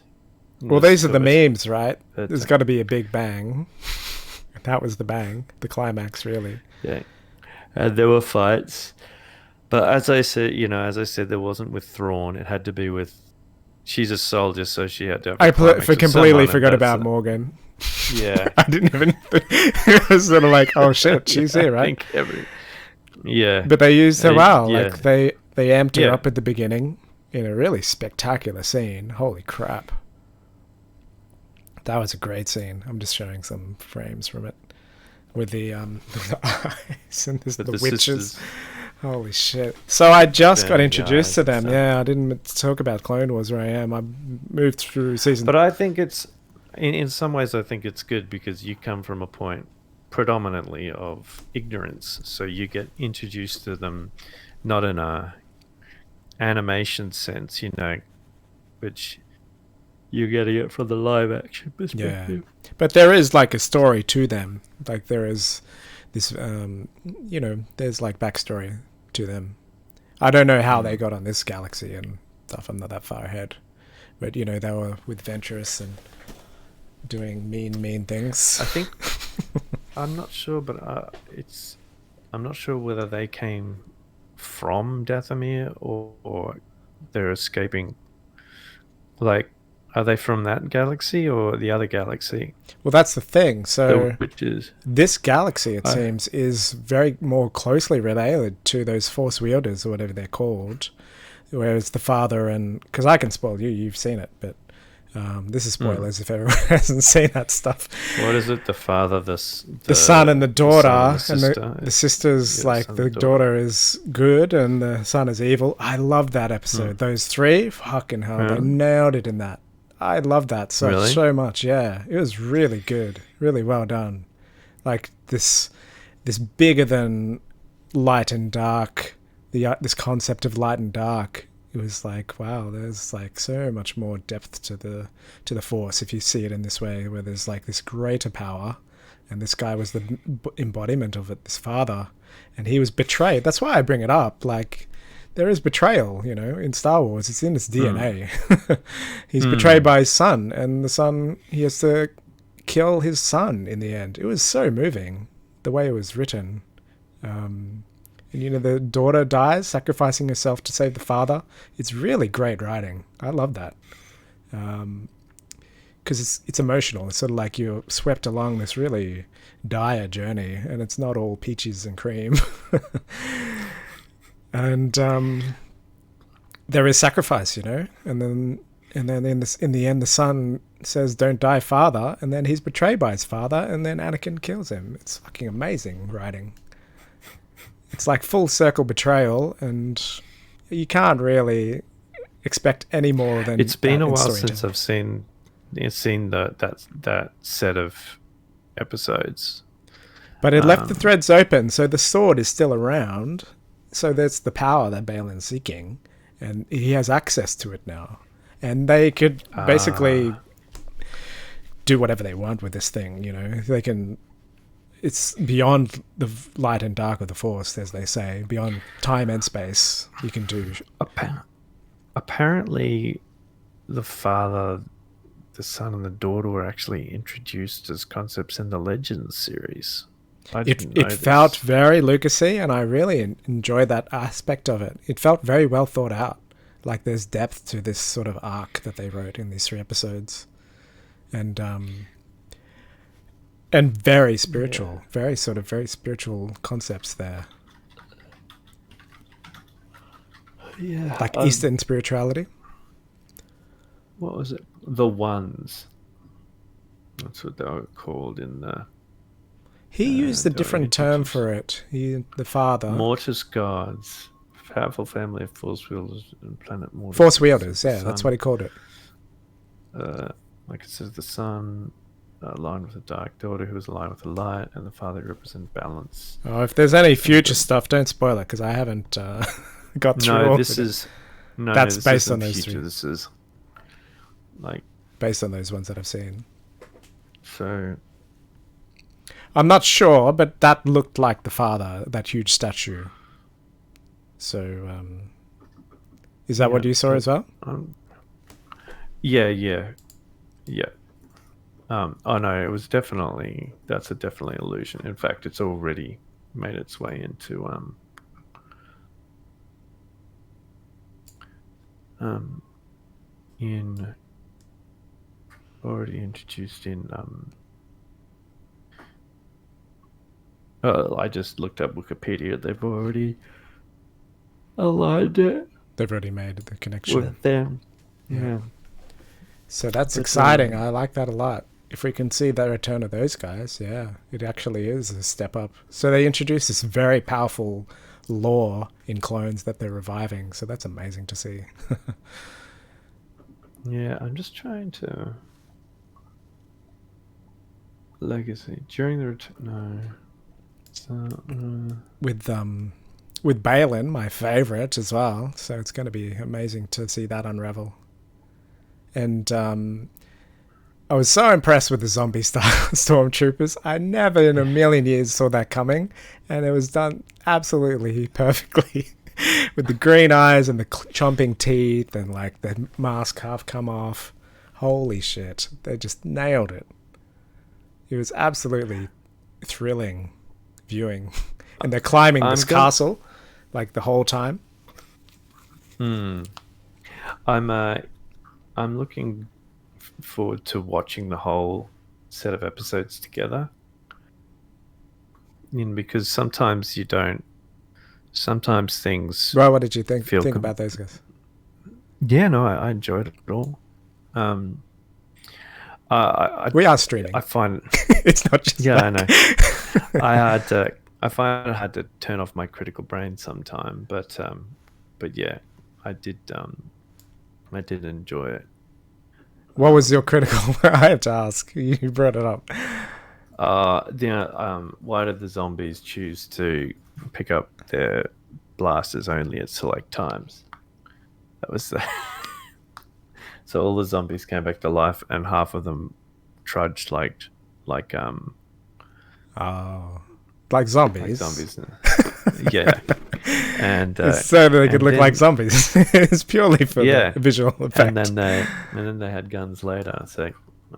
well, these are the memes, right? But, There's got to be a big bang. That was the bang, the climax, really. Yeah, and there were fights, but as I said, there wasn't with Thrawn. It had to be with. She's a soldier, so she had to. Have a climax with completely someone, and forgot that's about Morgan. Yeah, I didn't even. It was sort of like, oh shit, she's here, I right? think yeah, But they used her well. Yeah. Like they amped her Yeah. up at the beginning in a really spectacular scene. Holy crap! That was a great scene. I'm just showing some frames from it with the eyes and With the the witches. sisters. Holy shit! So I just got Burning introduced to eyes them. and Yeah, I didn't talk about Clone Wars where I am. I moved through season. But I think it's in some ways I think it's good because you come from a point predominantly of ignorance, so you get introduced to them not in a animation sense, which you're getting it from the live action perspective. But there is like a story to them. Like there is this, there's like backstory to them. I don't know how they got on this galaxy and stuff. I'm not that far ahead. But, they were with Ventress and doing mean things. I think I'm not sure, but I'm not sure whether they came from Dathomir or they're escaping. Like, are they from that galaxy or the other galaxy? Well, that's the thing. So Which is this galaxy, it seems, is very more closely related to those Force Wielders or whatever they're called. Whereas the father and... Because I can spoil you. You've seen it, but... this is spoilers if everyone hasn't seen that stuff. what is it? The father, the son and the daughter, son and the sister's Yeah, like son the and daughter is good and the son is evil. I love that episode. Those three, fucking hell, they nailed it in that. I love that so much. Yeah, it was really good, really well done. Like this bigger than light and dark. This concept of light and dark It was like, wow, there's like so much more depth to the Force if you see it in this way, where there's like this greater power, and this guy was the embodiment of it, this father, and he was betrayed. That's why I bring it up. Like, there is betrayal, in Star Wars. It's in his DNA. He's betrayed by his son, and the son, he has to kill his son in the end. It was so moving, the way it was written. And the daughter dies, sacrificing herself to save the father. It's really great writing. I love that. Because it's emotional. It's sort of like you're swept along this really dire journey, and it's not all peaches and cream. And there is sacrifice, and then in the end, the son says, "Don't die, father," and then he's betrayed by his father, and then Anakin kills him. It's fucking amazing writing. It's like full circle betrayal, and you can't really expect any more than. It's been a while since I've seen that set of episodes. But it left the threads open, so the sword is still around. So that's the power that Balin's seeking, and he has access to it now. And they could basically do whatever they want with this thing, They can... It's beyond the light and dark of the Force, as they say, beyond time and space. You can do... Apparently, the father, the son, and the daughter were actually introduced as concepts in the Legends series. It felt very Lucasy, and I really enjoyed that aspect of it. It felt very well thought out. Like there's depth to this sort of arc that they wrote in these 3 episodes. And very spiritual, very spiritual concepts there. Yeah. Like Eastern spirituality. What was it? The Ones. That's what they were called in the... He used a different term for it. The father. Mortis gods. Powerful family of force wielders and planet Mortis. Force wielders, yeah, that's what he called it. Like it says, the son aligned with the dark, daughter who was aligned with the light, and the father who represents balance. Oh, if there's any future stuff, don't spoil it, because I haven't got through all of it. That's based on those 3. This is like based on those ones that I've seen. So I'm not sure, but that looked like the father, that huge statue. So, is that what you saw as well? Yeah. Oh no, it was definitely, that's a definitely illusion. In fact, it's already made its way into already introduced in I just looked up Wikipedia. They've already aligned it. They've already made the connection with them. Yeah. So that's exciting. I like that a lot. If we can see the return of those guys, yeah, it actually is a step up. So they introduced this very powerful lore in clones that they're reviving. So that's amazing to see. Yeah, I'm just trying to... Legacy. During the return... No. With Balin, my favorite as well. So it's going to be amazing to see that unravel. And I was so impressed with the zombie stormtroopers. I never in a million years saw that coming, and it was done absolutely perfectly. With the green eyes and the chomping teeth and like the mask half come off. Holy shit, they just nailed it. It was absolutely thrilling viewing. And they're climbing this castle like the whole time. I'm looking forward to watching the whole set of episodes together. Because sometimes you don't. Sometimes things. Right, what did you think about those guys? Yeah, no, I enjoyed it all. We are streaming. I find it's not just. Yeah, I know. I find I had to turn off my critical brain sometime, but yeah, I did enjoy it. What was your critical? I have to ask. You brought it up. Why did the zombies choose to pick up their blasters only at select times? That was so all the zombies came back to life, and half of them trudged like Oh, like zombies. zombies. Yeah, and It's so they could and look then- like zombies. It's purely for Yeah. the visual effect. and then they had guns later. So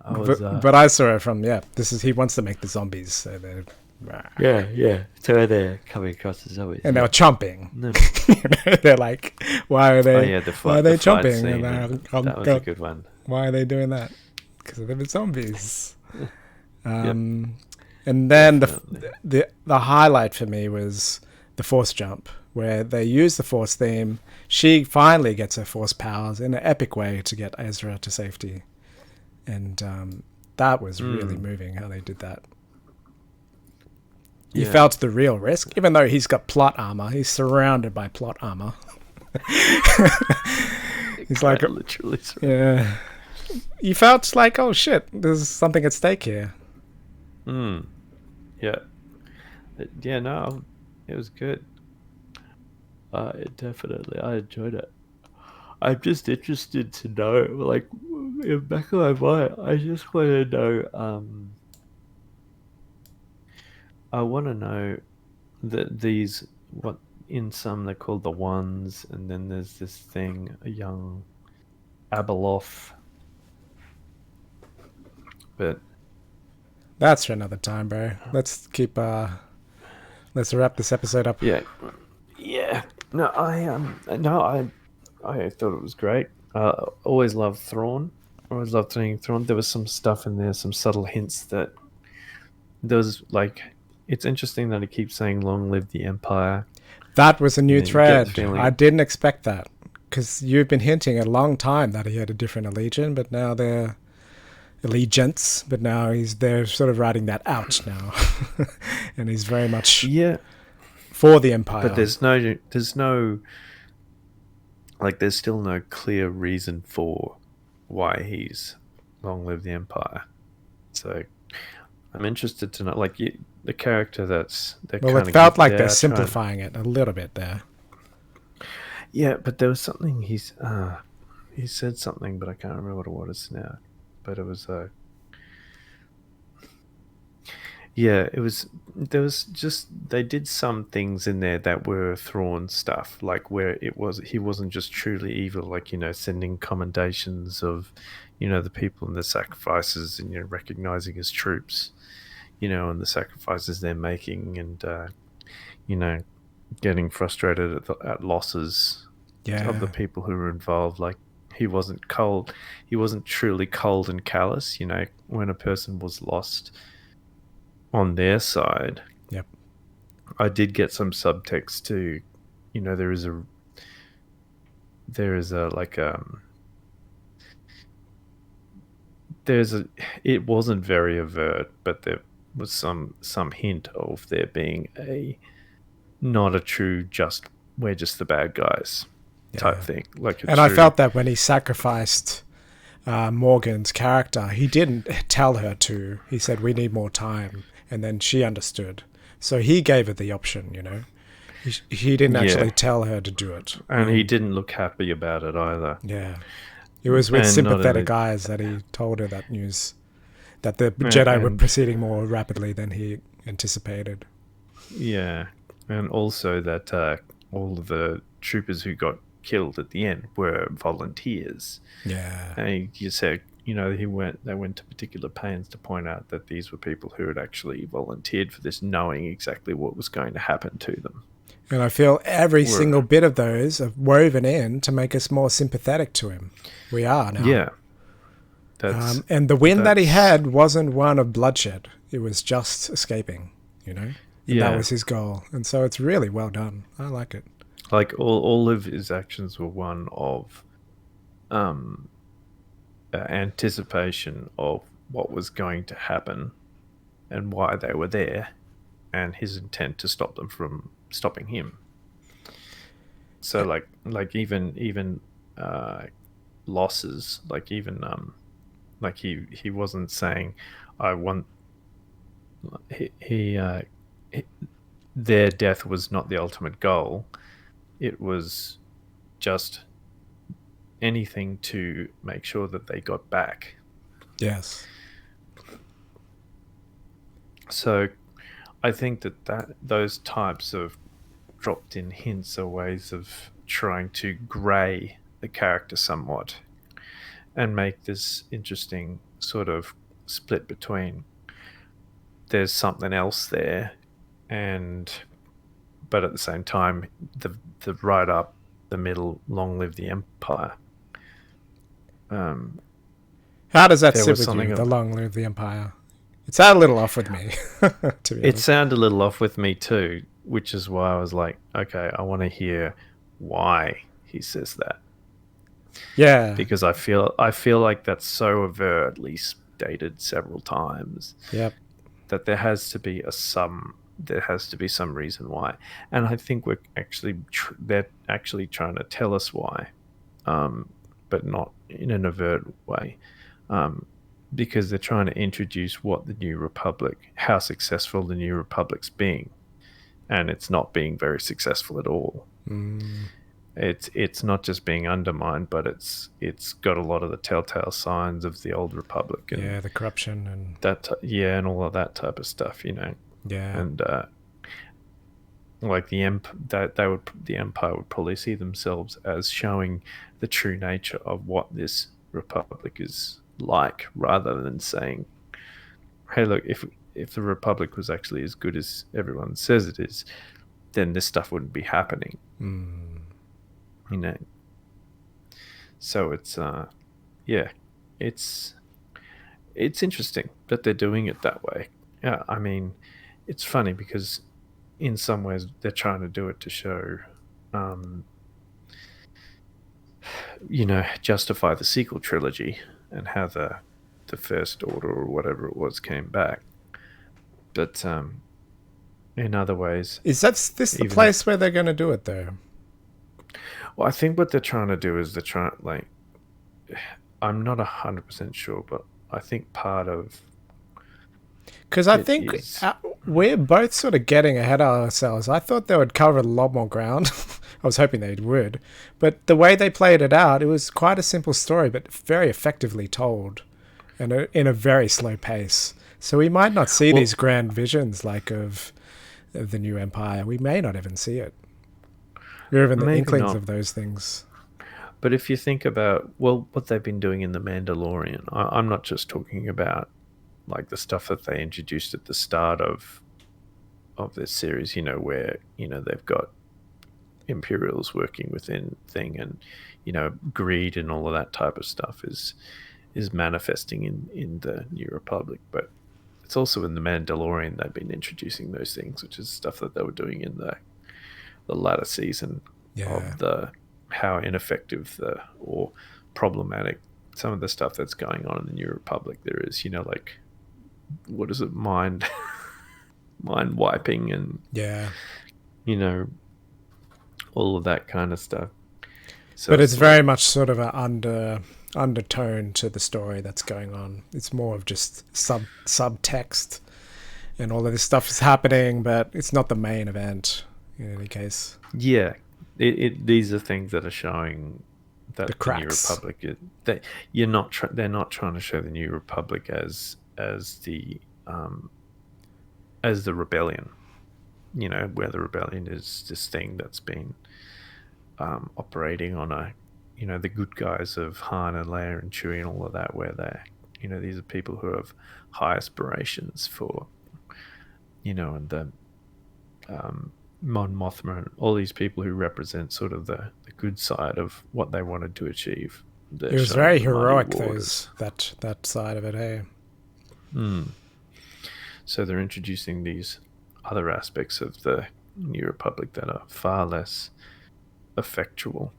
I was but I saw it from he wants to make the zombies, so they're Yeah. So they're coming across the zombies. and they were chomping. no, They're like, why are they? oh yeah, why are they the fight chomping? scene, And that was a good one. why are they doing that? Because they're zombies. And then Definitely. the highlight for me was the Force jump, where they use the Force theme. She finally gets her Force powers in an epic way to get Ezra to safety, and that was really moving how they did that. You Yeah. felt the real risk, even though he's got plot armor. He's surrounded by plot armor. He's like, Quite literally. yeah. You felt like, oh shit, there's something at stake here. Yeah. Yeah, no, it was good. I enjoyed it. I'm just interested to know, like, in the back of my mind, I just want to know, I want to know that these, what, in some they're called the Ones, and then there's this thing, a young Abeloth. But That's for another time, bro. Let's let's wrap this episode up. yeah. No, I thought it was great. Always loved Thrawn. Always loved seeing Thrawn. There was some stuff in there, some subtle hints that there was like. It's interesting that he keeps saying "Long live the Empire." That was a new Yeah, you get the thread. feeling- I didn't expect that, because you've been hinting a long time that he had a different allegiance, but now they're allegiance. But now they're sort of writing that out now, and he's very much Yeah, for the Empire. but there's no, like, there's still no clear reason for why he's "Long live the Empire." So I'm interested to know, like, the character they're well, kind it felt like they're they're trying- simplifying it a little bit there. Yeah, but there was something he said something, but I can't remember what it was now. But it was yeah, it was there was just they did some things in there that were Thrawn stuff, like where he wasn't just truly evil, like, sending commendations of, the people and the sacrifices, and recognizing his troops, and the sacrifices they're making, and getting frustrated at losses of the people who were involved. Like, he wasn't truly cold and callous, when a person was lost on their side. Yep. I did get some subtext too. It wasn't very overt, but there was some hint of there being not a true we're just the bad guys type thing. And I felt that when he sacrificed Morgan's character, he didn't tell her to. He said, we need more time. And then she understood. So he gave her the option, He didn't actually tell her to do it. And he didn't look happy about it either. Yeah. It was with And sympathetic eyes that he told her that news, that the Jedi were proceeding more rapidly than he anticipated. Yeah. And also that all of the troopers who got killed at the end were volunteers. Yeah. And he said, they went to particular pains to point out that these were people who had actually volunteered for this, knowing exactly what was going to happen to them. And I feel every single bit of those are woven in to make us more sympathetic to him. We are now. Yeah. And the win that he had wasn't one of bloodshed. It was just escaping, And that was his goal. And so it's really well done. I like it. Like, all of his actions were one of anticipation of what was going to happen and why they were there, and his intent to stop them from stopping him. So like even losses, like even like he wasn't saying I want their death was not the ultimate goal. It was just anything to make sure that they got back. Yes. So I think that those types of dropped in hints are ways of trying to grey the character somewhat and make this interesting sort of split between there's something else there, but at the same time the right up the middle, long live the Empire. How does that There sit was with something you, of- the long live the Empire? It sounded a little off with me, to be It honest. sounded a little off with me too, which is why I was like, okay, I want to hear why he says that, Yeah. because I feel like that's so overtly stated several times Yep. that there has to be some reason why, and I think we're actually they're actually trying to tell us why, but not in an overt way. Because they're trying to introduce what the New Republic, how successful the New Republic's being, and it's not being very successful at all. It's not just being undermined, but it's got a lot of the telltale signs of the old Republic, and Yeah, the corruption and and all of that type of stuff, yeah. and like the Empire would probably see themselves as showing the true nature of what this Republic is like, rather than saying, hey, look, if the Republic was actually as good as everyone says it is, then this stuff wouldn't be happening. So it's it's interesting that they're doing it that way. Yeah, I mean, it's funny because in some ways they're trying to do it to show justify the sequel trilogy and how the First Order or whatever it was came back. But in other ways, Is this the even place where they're going to do it, though? well, I think what they're trying to do is I'm not 100% sure, but I think part of Because I it think is- we're both sort of getting ahead of ourselves. I thought they would cover a lot more ground. I was hoping they would. But the way they played it out, it was quite a simple story, but very effectively told and in a very slow pace. So we might not see these grand visions like of the new Empire. We may not even see it. Or even the Maybe inklings not. of those things. But if you think about, what they've been doing in The Mandalorian, I'm not just talking about like the stuff that they introduced at the start of this series, where, they've got Imperials working within thing, and, greed and all of that type of stuff is manifesting in the New Republic. But it's also in The Mandalorian they've been introducing those things, which is stuff that they were doing in the latter season of how ineffective or problematic some of the stuff that's going on in the New Republic there is. Like, what is it, mind wiping and all of that kind of stuff. So But it's very much sort of an undertone to the story that's going on. It's more of just subtext, and all of this stuff is happening, but it's not the main event in any case. Yeah, these are things that are showing that The the New cracks. Republic they're not trying to show the New Republic as the rebellion, where the rebellion is this thing that's been operating on the good guys of Han and Leia and Chewie and all of that, where these are people who have high aspirations for, and the Mon Mothma and all these people who represent sort of the good side of what they wanted to achieve. It was very heroic, that side of it, hey? So they're introducing these other aspects of the New Republic that are far less effectual.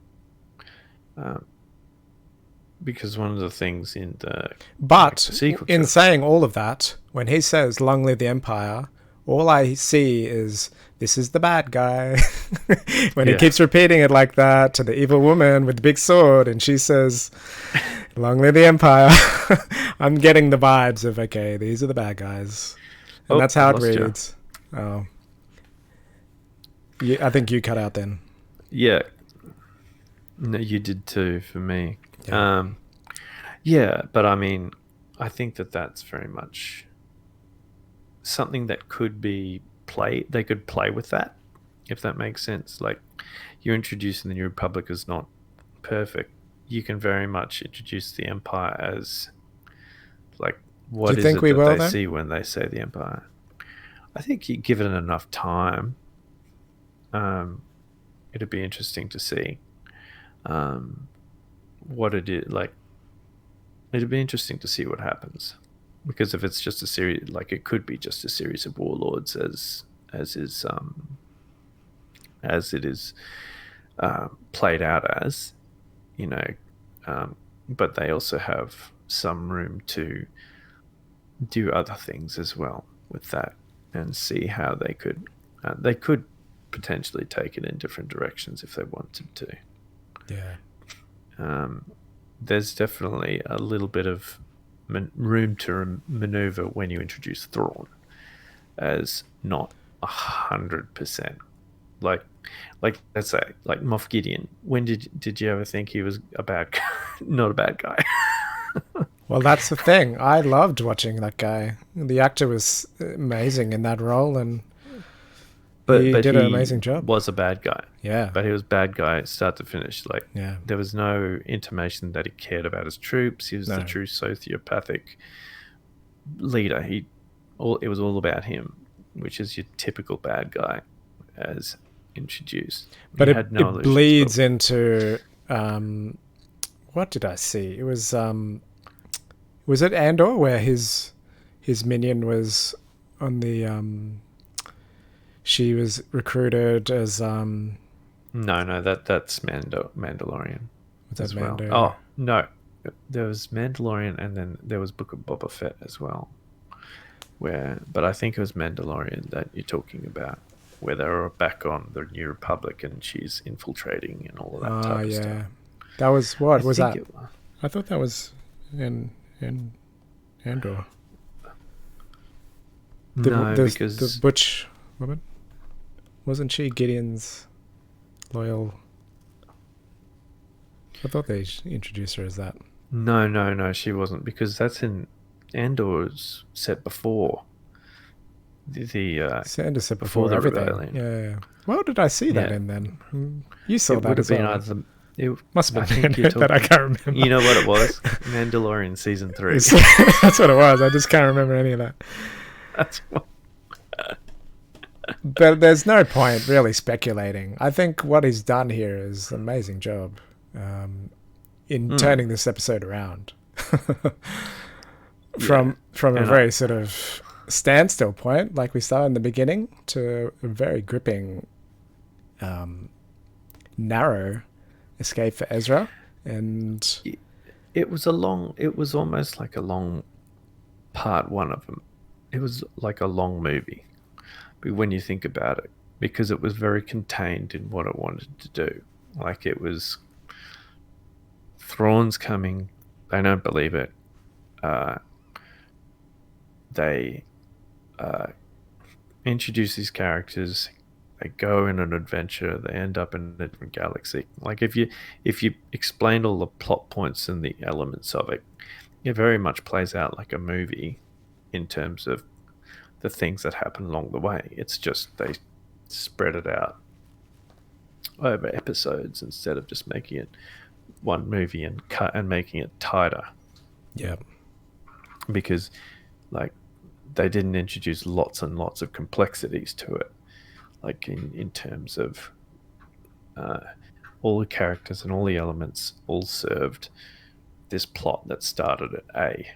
Because one of the things in the sequel in trilogy- saying all of that, when he says "Long live the Empire," all I see is this is the bad guy. When he Yeah. keeps repeating it like that to the evil woman with the big sword, and she says, "Long live the Empire," I'm getting the vibes of, okay, these are the bad guys, and Oh, that's how I it lost you. reads. I think you cut out then. Yeah. No, you did too for me. Yeah. Yeah, but I mean, I think that that's very much something that could be play. They could play with that, if that makes sense. Like, you're introducing the New Republic as not perfect. You can very much introduce the Empire as, like, Do you what is think it we that will they then? see when they say the Empire? I think you give it enough time. Um, it'd be interesting to see what it is like. It'd be interesting to see what happens, because if it's just a series, like it could be just a series of warlords, as is as it is played out as, you know, but they also have some room to do other things as well with that, and see how they could potentially take it in different directions if they wanted to. Yeah. There's definitely a little bit of room to maneuver when you introduce Thrawn as not 100%. Like let's say, like Moff Gideon. When did you ever think he was a bad guy? Not a bad guy. Well, that's the thing. I loved watching that guy. The actor was amazing in that role, and he but did an he amazing job. was a bad guy. Yeah. But he was a bad guy start to finish. Like, Yeah. there was no intimation that he cared about his troops. He was the true sociopathic leader. It was all about him, which is your typical bad guy as introduced. But He it had no illusions bleeds about- into what did I see? It was it Andor where his minion was on the she was recruited as No, that's Mandalorian was that as well. Mando? Oh no, there was Mandalorian, and then there was Book of Boba Fett as well. But I think it was Mandalorian that you're talking about, where they were back on the New Republic and she's infiltrating and all of that type of stuff. That was what was that? think I thought that was in Andor. No, the because butch woman, wasn't she Gideon's loyal? I thought they introduced her as that. no, she wasn't, because that's in Andor's set before the Sanders said before before the everything. rebellion. Yeah. Well, did I see that Yeah. in then? You saw it that would have as been well. either. It Must I have think been you're that I talking- can't remember. You know what it was? Mandalorian season 3. That's what it was. I just can't remember any of that. That's what. But there's no point really speculating. I think what he's done here is an amazing job in turning this episode around from a And very sort of standstill point, like we saw in the beginning, to a very gripping, narrow escape for Ezra. And It was almost like a long part one of them. It was like a long movie, but when you think about it, because it was very contained in what it wanted to do. Like, it was Thrawn's coming. They don't believe it. They introduce these characters. They go in an adventure. They end up in a different galaxy. Like, if you explained all the plot points and the elements of it, it very much plays out like a movie in terms of the things that happen along the way. It's just they spread it out over episodes instead of just making it one movie and cut and making it tighter. yeah, Because, like, they didn't introduce lots and lots of complexities to it, like in terms of all the characters and all the elements all served this plot that started at A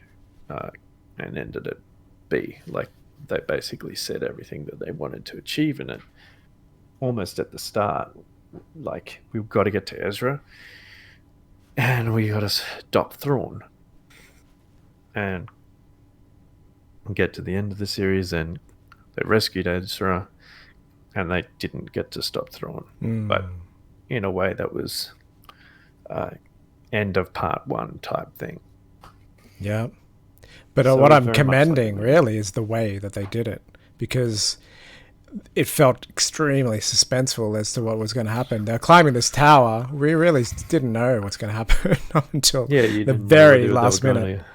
and ended at B. Like, they basically said everything that they wanted to achieve in it almost at the start. Like, we've got to get to Ezra and we got to stop Thrawn and get to the end of the series, and they rescued Ezra and they didn't get to stop Thrawn. But in a way that was end of part one type thing. yeah. But So what it's I'm very much like commending that. really is the way that they did it, because it felt extremely suspenseful as to what was going to happen. They're climbing this tower. We really didn't know what's going to happen up until You the didn't know very what they last were minute. gonna-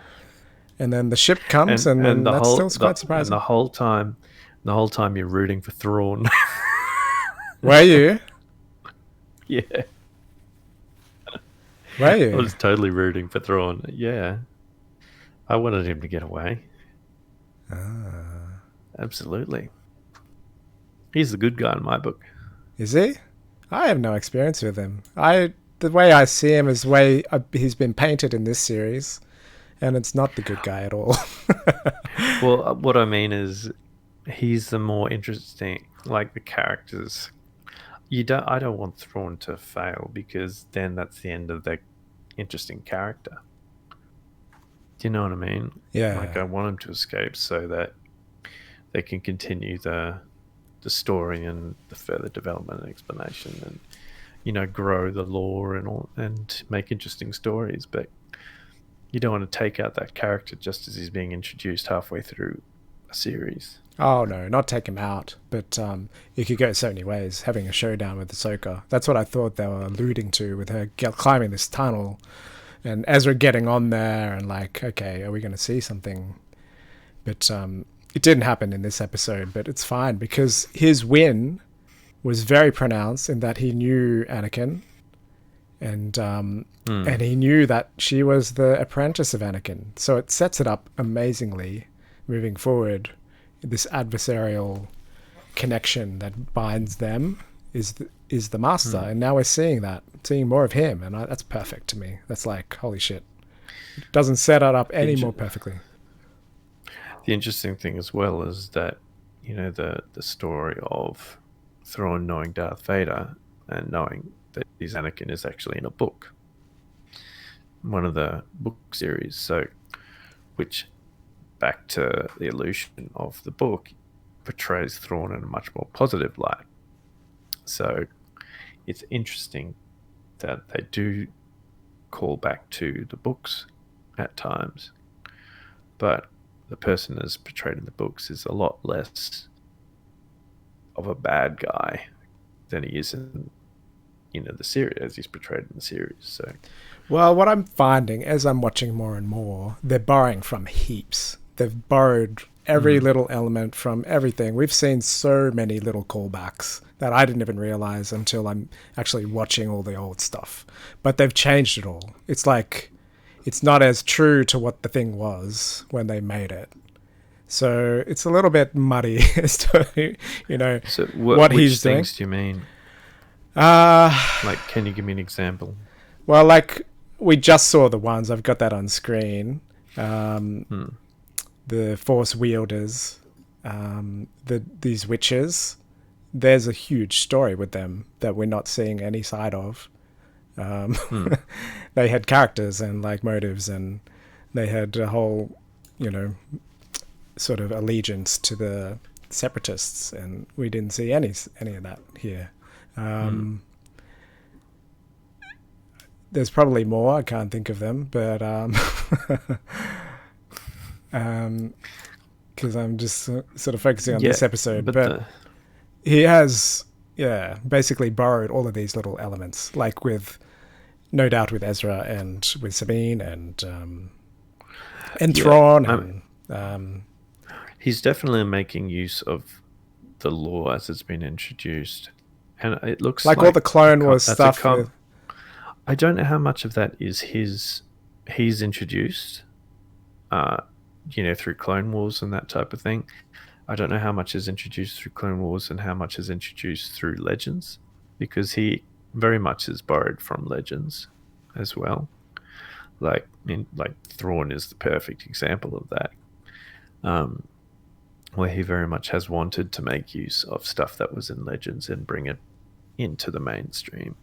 And then the ship comes, and then the that's whole still quite surprising. And the whole time you're rooting for Thrawn. Were you? Yeah, Were I you? was totally rooting for Thrawn. Yeah, I wanted him to get away. Absolutely. He's the good guy in my book. Is he? I have no experience with him. The way I see him is the way he's been painted in this series, and it's not the good guy at all. Well, what I mean is, he's the more interesting. Like the characters, I don't want Thrawn to fail because then that's the end of the interesting character. Do you know what I mean? Yeah. Like I want him to escape so that they can continue the story and the further development and explanation, and grow the lore and all, and make interesting stories. But you don't want to take out that character just as he's being introduced halfway through a series. Oh no, not take him out, but you could go so many ways. Having a showdown with Ahsoka. That's what I thought they were alluding to with her climbing this tunnel, and Ezra getting on there, and like, okay, are we going to see something? But it didn't happen in this episode, but it's fine because his win was very pronounced in that he knew Anakin, and he knew that she was the apprentice of Anakin. So it sets it up amazingly moving forward. This adversarial connection that binds them is the master, and now we're seeing more of him, and that's perfect to me. That's like, holy shit. It doesn't set it up any more perfectly. The interesting thing as well is that the story of Thrawn knowing Darth Vader and knowing that his Anakin is actually in a book, one of the book series. So, which, back to the illusion of the book, portrays Thrawn in a much more positive light. So, it's interesting that they do call back to the books at times, but the person as portrayed in the books is a lot less of a bad guy than he is in the series, as he's portrayed in the series. So, well, what I'm finding as I'm watching more and more, they're borrowing from heaps. They've borrowed every little element from everything. We've seen so many little callbacks that I didn't even realize until I'm actually watching all the old stuff. But they've changed it all. It's like, it's not as true to what the thing was when they made it. So it's a little bit muddy as to, so what which he's doing. Things do you mean? Like, can you give me an example? Well, like, we just saw the ones. I've got that on screen. The Force wielders, these witches. There's a huge story with them that we're not seeing any side of. They had characters and like motives, and they had a whole, sort of allegiance to the separatists, and we didn't see any of that here. There's probably more. I can't think of them, but because I'm just sort of focusing on this episode. But he has, basically borrowed all of these little elements, like no doubt with Ezra and with Sabine and Thrawn. He's definitely making use of the lore as it's been introduced, and it looks like all the Clone Wars stuff. I don't know how much of that is he's introduced, through Clone Wars and that type of thing. I don't know how much is introduced through Clone Wars and how much is introduced through Legends, because he very much is borrowed from Legends as well. Like Thrawn is the perfect example of that, where he very much has wanted to make use of stuff that was in Legends and bring it into the mainstream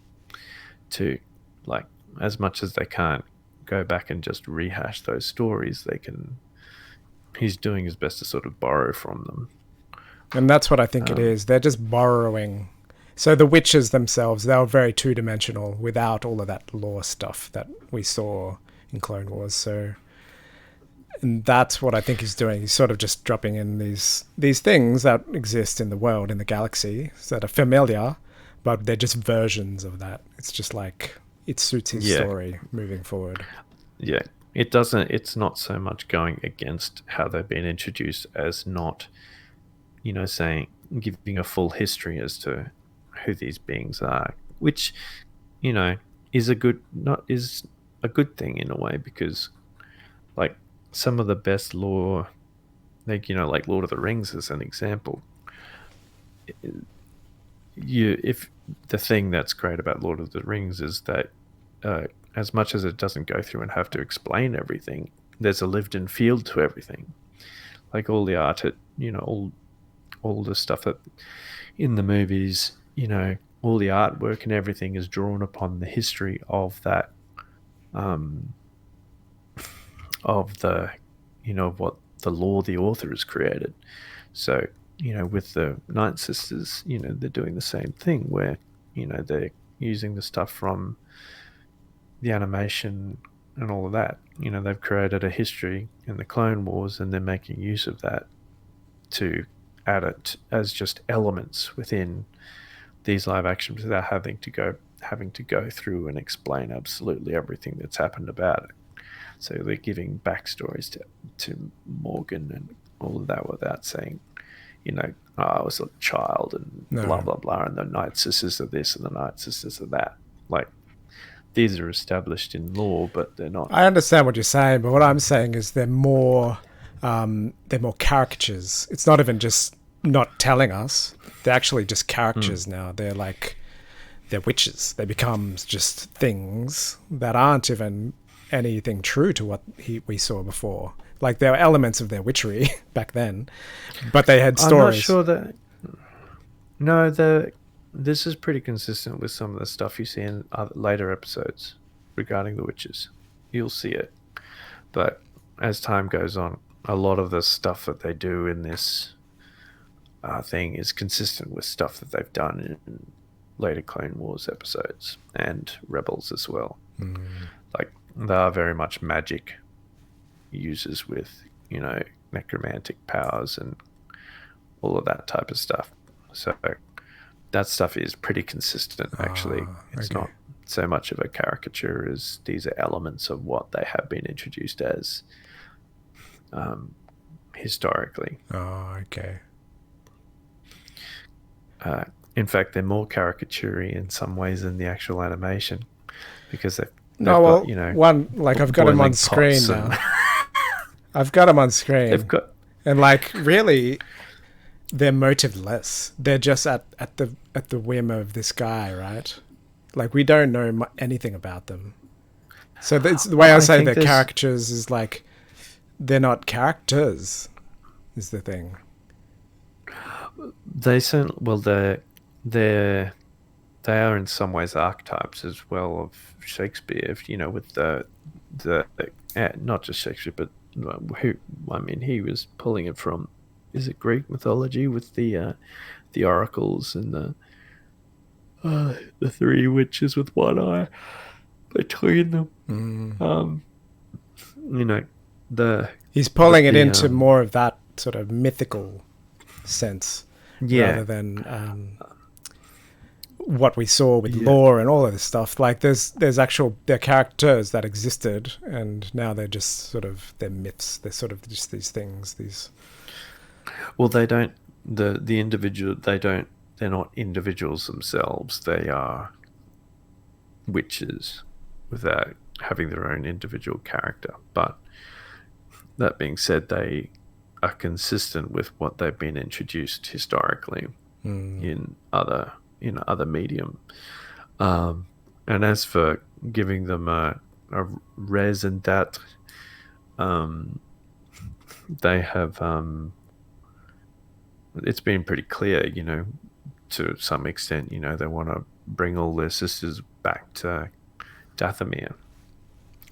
to, like, as much as they can't go back and just rehash those stories, he's doing his best to sort of borrow from them. And that's what I think it is. They're just borrowing. So the witches themselves, they were very two-dimensional without all of that lore stuff that we saw in Clone Wars. So And that's what I think he's doing. He's sort of just dropping in these things that exist in the world, in the galaxy, that are familiar, but they're just versions of that. It's just like it suits his story moving forward. Yeah. It doesn't. It's not so much going against how they've been introduced as not, saying, giving a full history as to who these beings are, which, is a good thing in a way, because like some of the best lore, like Lord of the Rings as an example. If the thing that's great about Lord of the Rings is that as much as it doesn't go through and have to explain everything, there's a lived-in feel to everything. Like all the art, all the stuff that in the movies, all the artwork and everything is drawn upon the history of that, of the, what the lore the author has created. So, with the Night Sisters, they're doing the same thing where, they're using the stuff from the animation and all of that. They've created a history in the Clone Wars, and they're making use of that to add it as just elements within these live actions without having to go through and explain absolutely everything that's happened about it. So they're giving backstories to Morgan and all of that without saying, I was a child and blah, blah, blah, and the Night Sisters are this and the Night Sisters are that. Like, these are established in lore, but they're not. I understand what you're saying, but what I'm saying is they're more caricatures. It's not even just not telling us. They're actually just characters now. They're witches. They become just things that aren't even anything true to what we saw before. Like, there were elements of their witchery back then, but they had stories. I'm not sure that... No, this is pretty consistent with some of the stuff you see in later episodes regarding the witches. You'll see it. But as time goes on, a lot of the stuff that they do in this thing is consistent with stuff that they've done in later Clone Wars episodes and Rebels as well. Like, they are very much magic users with, necromantic powers and all of that type of stuff. So that stuff is pretty consistent, actually. It's not so much of a caricature as these are elements of what they have been introduced as historically. Oh, okay. In fact, they're more caricature-y in some ways than the actual animation, because they've got, one, like, I've got them on screen now. I've got them on screen. And, like, really, they're motiveless. They're just at the whim of this guy, right? Like, we don't know anything about them. So the way I say they're caricatures is like, they're not characters, is the thing. They are in some ways archetypes as well of Shakespeare. With the not just Shakespeare, but he was pulling it from, is it Greek mythology with the oracles and the three witches with one eye between them. He's pulling it into more of that sort of mythical sense, rather than what we saw with lore and all of this stuff. Like, they're characters that existed, and now they're just they're myths. They're sort of just these things. Well, they don't. The individual. They're not individuals themselves. They are witches without having their own individual character. But that being said, they are consistent with what they've been introduced historically in other medium. And as for giving them a raison d'etre, they have it's been pretty clear, to some extent, they want to bring all their sisters back to Dathomir,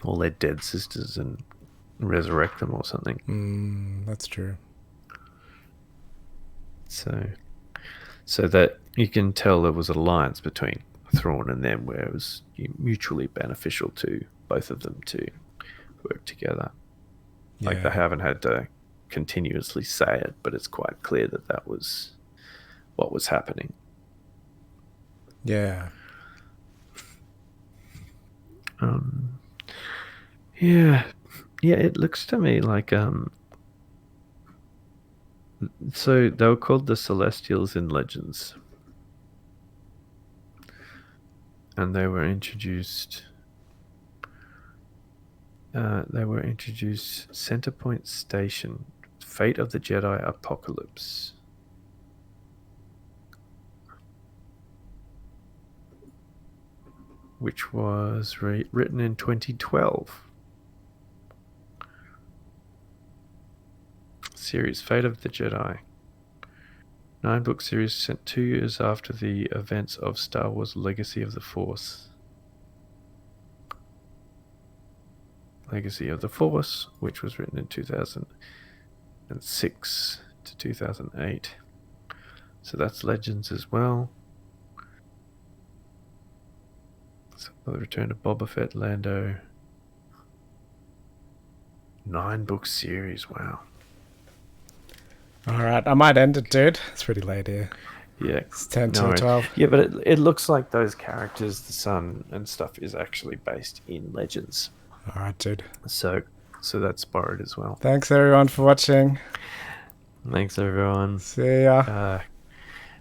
all their dead sisters, and resurrect them or something. That's true. So that you can tell there was an alliance between Thrawn and them, where it was mutually beneficial to both of them to work together. Like they Yeah. haven't had to continuously say it, but it's quite clear that that was what was happening. Yeah. Yeah, it looks to me like so they were called the Celestials in Legends, and they were introduced. Centerpoint Station, Fate of the Jedi Apocalypse. Which was written in 2012. Series Fate of the Jedi. 9-book series sent 2 years after the events of Star Wars Legacy of the Force. Legacy of the Force, which was written in 2006 to 2008. So that's Legends as well. So the Return of Boba Fett, Lando. 9-book series, wow. All right, I might end it, dude. It's pretty late here. Yeah, It's 10 till 12. Yeah, but it looks like those characters, the sun and stuff, is actually based in Legends. All right, dude. So that's borrowed as well. Thanks, everyone, for watching. Thanks, everyone. See ya.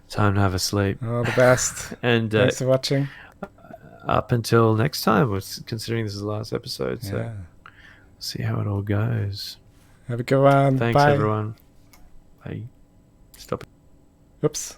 Time to have a sleep. All the best. And Thanks for watching. up until next time, considering this is the last episode, so Yeah. see how it all goes. Have a good one. Thanks, Bye. everyone. Bye. Stop it. Oops.